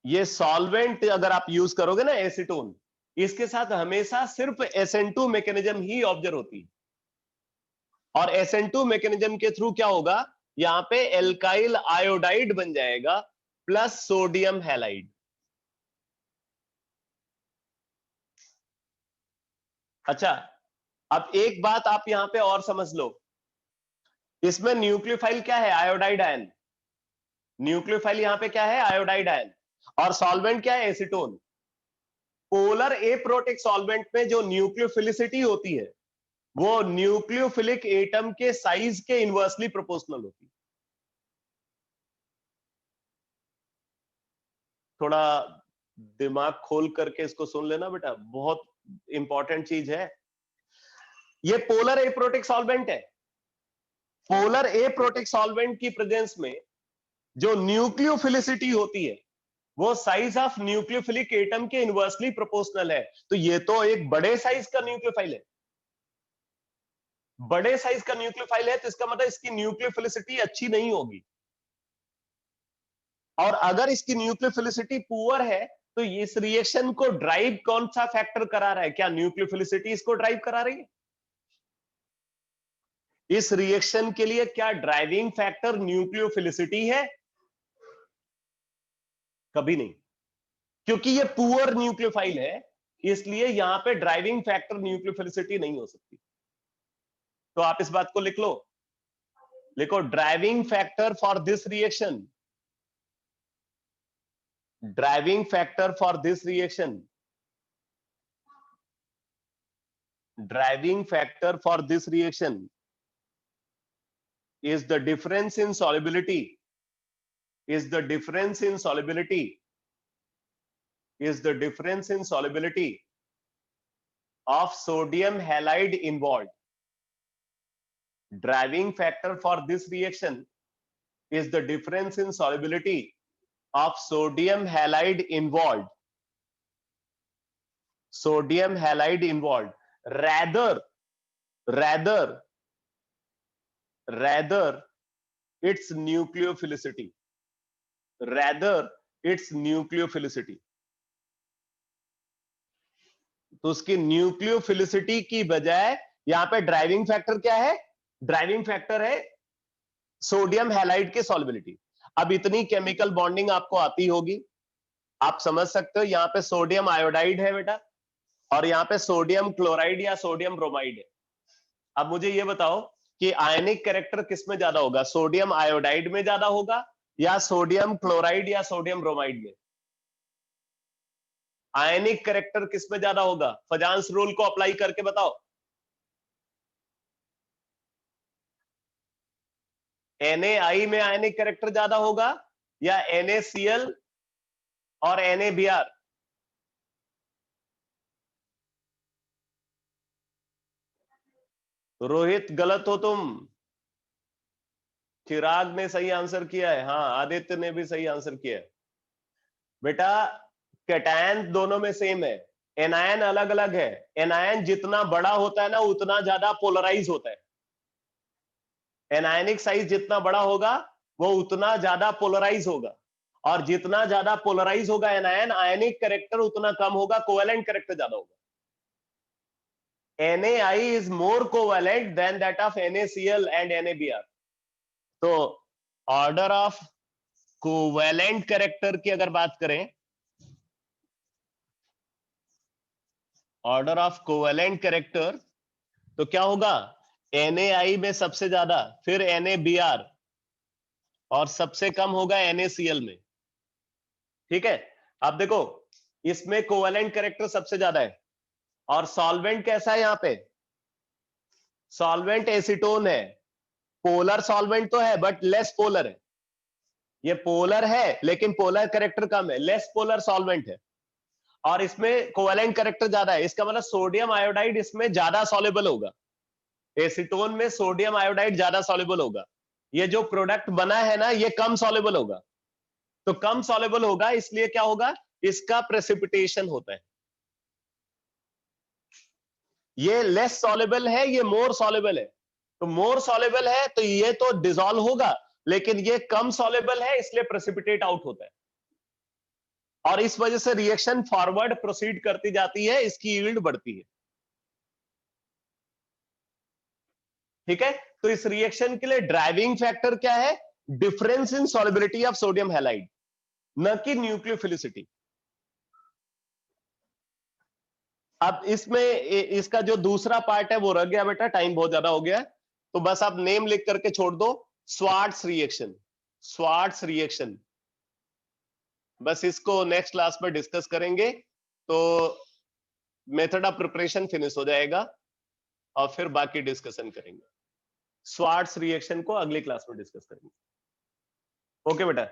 ये सॉल्वेंट अगर आप यूज करोगे ना एसीटोन, इसके साथ हमेशा सिर्फ SN2 मैकेनिज्म ही ऑब्जर्व होती है. और SN2 मैकेनिज्म के थ्रू क्या होगा, यहां पे एल्काइल आयोडाइड बन जाएगा प्लस सोडियम हैलाइड. अच्छा, अब एक बात आप यहां पे और समझ लो, इसमें न्यूक्लियोफाइल क्या है, आयोडाइड आयन. न्यूक्लियोफाइल यहां पे क्या है, आयोडाइड आयन. और सॉल्वेंट क्या है, एसीटोन. पोलर एप्रोटिक सॉल्वेंट में जो न्यूक्लियोफिलिसिटी होती है वो न्यूक्लियोफिलिक एटम के साइज के इनवर्सली प्रोपोर्शनल होती है. थोड़ा दिमाग खोल करके इसको सुन लेना बेटा, बहुत इंपॉर्टेंट चीज है. ये पोलर एप्रोटिक सॉल्वेंट है. पोलर एप्रोटिक सॉल्वेंट की प्रेजेंस में जो न्यूक्लियोफिलिसिटी होती है वो साइज ऑफ न्यूक्लियोफिलिक एटम के इनवर्सली प्रोपोर्शनल है. तो ये तो एक बड़े साइज का न्यूक्लियोफाइल है. बड़े साइज का न्यूक्लियोफाइल है तो इसका मतलब इसकी न्यूक्लियोफिलिसिटी अच्छी नहीं होगी. और अगर इसकी न्यूक्लियोफिलिसिटी पुअर है तो इस रिएक्शन को ड्राइव कौन सा फैक्टर करा रहा है, क्या न्यूक्लियोफिलिसिटी इसको ड्राइव करा रही है? इस रिएक्शन के लिए क्या ड्राइविंग फैक्टर न्यूक्लियोफिलिसिटी है? कभी नहीं, क्योंकि ये पुअर न्यूक्लियोफाइल है, इसलिए यहां पे ड्राइविंग फैक्टर न्यूक्लियोफिलिसिटी नहीं हो सकती. तो आप इस बात को लिख लो, लिखो driving factor for this reaction, driving factor for this reaction, driving factor for this reaction is the difference in solubility is the difference in solubility of sodium halide involved. Driving factor for this reaction is the difference in solubility of sodium halide involved. Rather its nucleophilicity. It's nucleophilicity. तो उसकी nucleophilicity की बजाय यहां पे driving factor क्या है? Driving factor है sodium halide की सॉल्युबिलिटी। अब इतनी केमिकल बॉन्डिंग आपको आती होगी, आप समझ सकते हो यहां पे सोडियम आयोडाइड है बेटा, और यहां पे सोडियम क्लोराइड या सोडियम ब्रोमाइड है। अब मुझे ये बताओ कि आयनिक कैरेक्टर किस में ज्यादा होगा? सोडियम आयोडाइड में ज्यादा होगा या सोडियम क्लोराइड या सोडियम ब्रोमाइड में? आयनिक कैरेक्टर किस में ज्यादा होगा? फजांस रूल को अप्लाई करके बताओ। NaI में आयनिक कैरेक्टर ज्यादा होगा या NaCl और NaBr? रोहित गलत हो तुम। चिराग ने सही आंसर किया है, हाँ आदित्य ने भी सही आंसर किया है। बेटा कैटायन दोनों में सेम है, एनायन अलग अलग है। एनायन जितना बड़ा होता है ना उतना ज्यादा पोलराइज होता है। एनायनिक साइज जितना बड़ा होगा वो उतना ज्यादा पोलराइज होगा, और जितना ज्यादा पोलराइज होगा एनायन, आयनिक कैरेक्टर उतना कम होगा, कोवेलेंट कैरेक्टर ज्यादा होगा। NaI is more covalent than that of NaCl and NaBr. तो ऑर्डर ऑफ कोवेलेंट कैरेक्टर की अगर बात करें, ऑर्डर ऑफ कोवेलेंट कैरेक्टर, तो क्या होगा? NaI में सबसे ज्यादा, फिर NaBr, और सबसे कम होगा NaCl में। ठीक है, अब देखो इसमें कोवेलेंट कैरेक्टर सबसे ज्यादा है, और सॉल्वेंट कैसा है? यहां पे सॉल्वेंट एसीटोन है। पोलर सॉल्वेंट तो है बट लेस पोलर है। ये पोलर है लेकिन पोलर कैरेक्टर कम है, लेस पोलर सॉल्वेंट है, और इसमें कोवेलेंट कैरेक्टर ज्यादा है। इसका मतलब सोडियम आयोडाइड इसमें ज्यादा सॉल्युबल होगा। एसीटोन में सोडियम आयोडाइड ज्यादा सॉल्युबल होगा। ये जो प्रोडक्ट बना है ना ये कम सॉल्युबल होगा। तो कम सॉल्युबल होगा इसलिए क्या होगा? इसका प्रेसिपिटेशन होता है। ये लेस सॉल्युबल है, ये मोर सॉल्युबल है। तो मोर सॉल्युबल है तो ये तो डिसॉल्व होगा, लेकिन ये कम सॉल्युबल है इसलिए प्रेसिपिटेट आउट होता है, और इस वजह से रिएक्शन फॉरवर्ड प्रोसीड करती जाती है, इसकी यील्ड बढ़ती है। ठीक है, तो इस रिएक्शन के लिए ड्राइविंग फैक्टर क्या है? Difference in solubility of sodium halide, न कि न्यूक्लियोफिलिसिटी। अब इसमें इसका जो दूसरा पार्ट है वो रह गया बेटा, टाइम बहुत ज्यादा हो गया है, तो बस आप नेम लिख करके छोड़ दो, स्वार्ट्स रिएक्शन। स्वार्ट्स रिएक्शन, बस इसको नेक्स्ट क्लास में डिस्कस करेंगे, तो मेथड ऑफ प्रिपरेशन फिनिश हो जाएगा, और फिर बाकी डिस्कशन करेंगे। स्वार्ट्स रिएक्शन को अगली क्लास में डिस्कस करेंगे। ओके बेटा।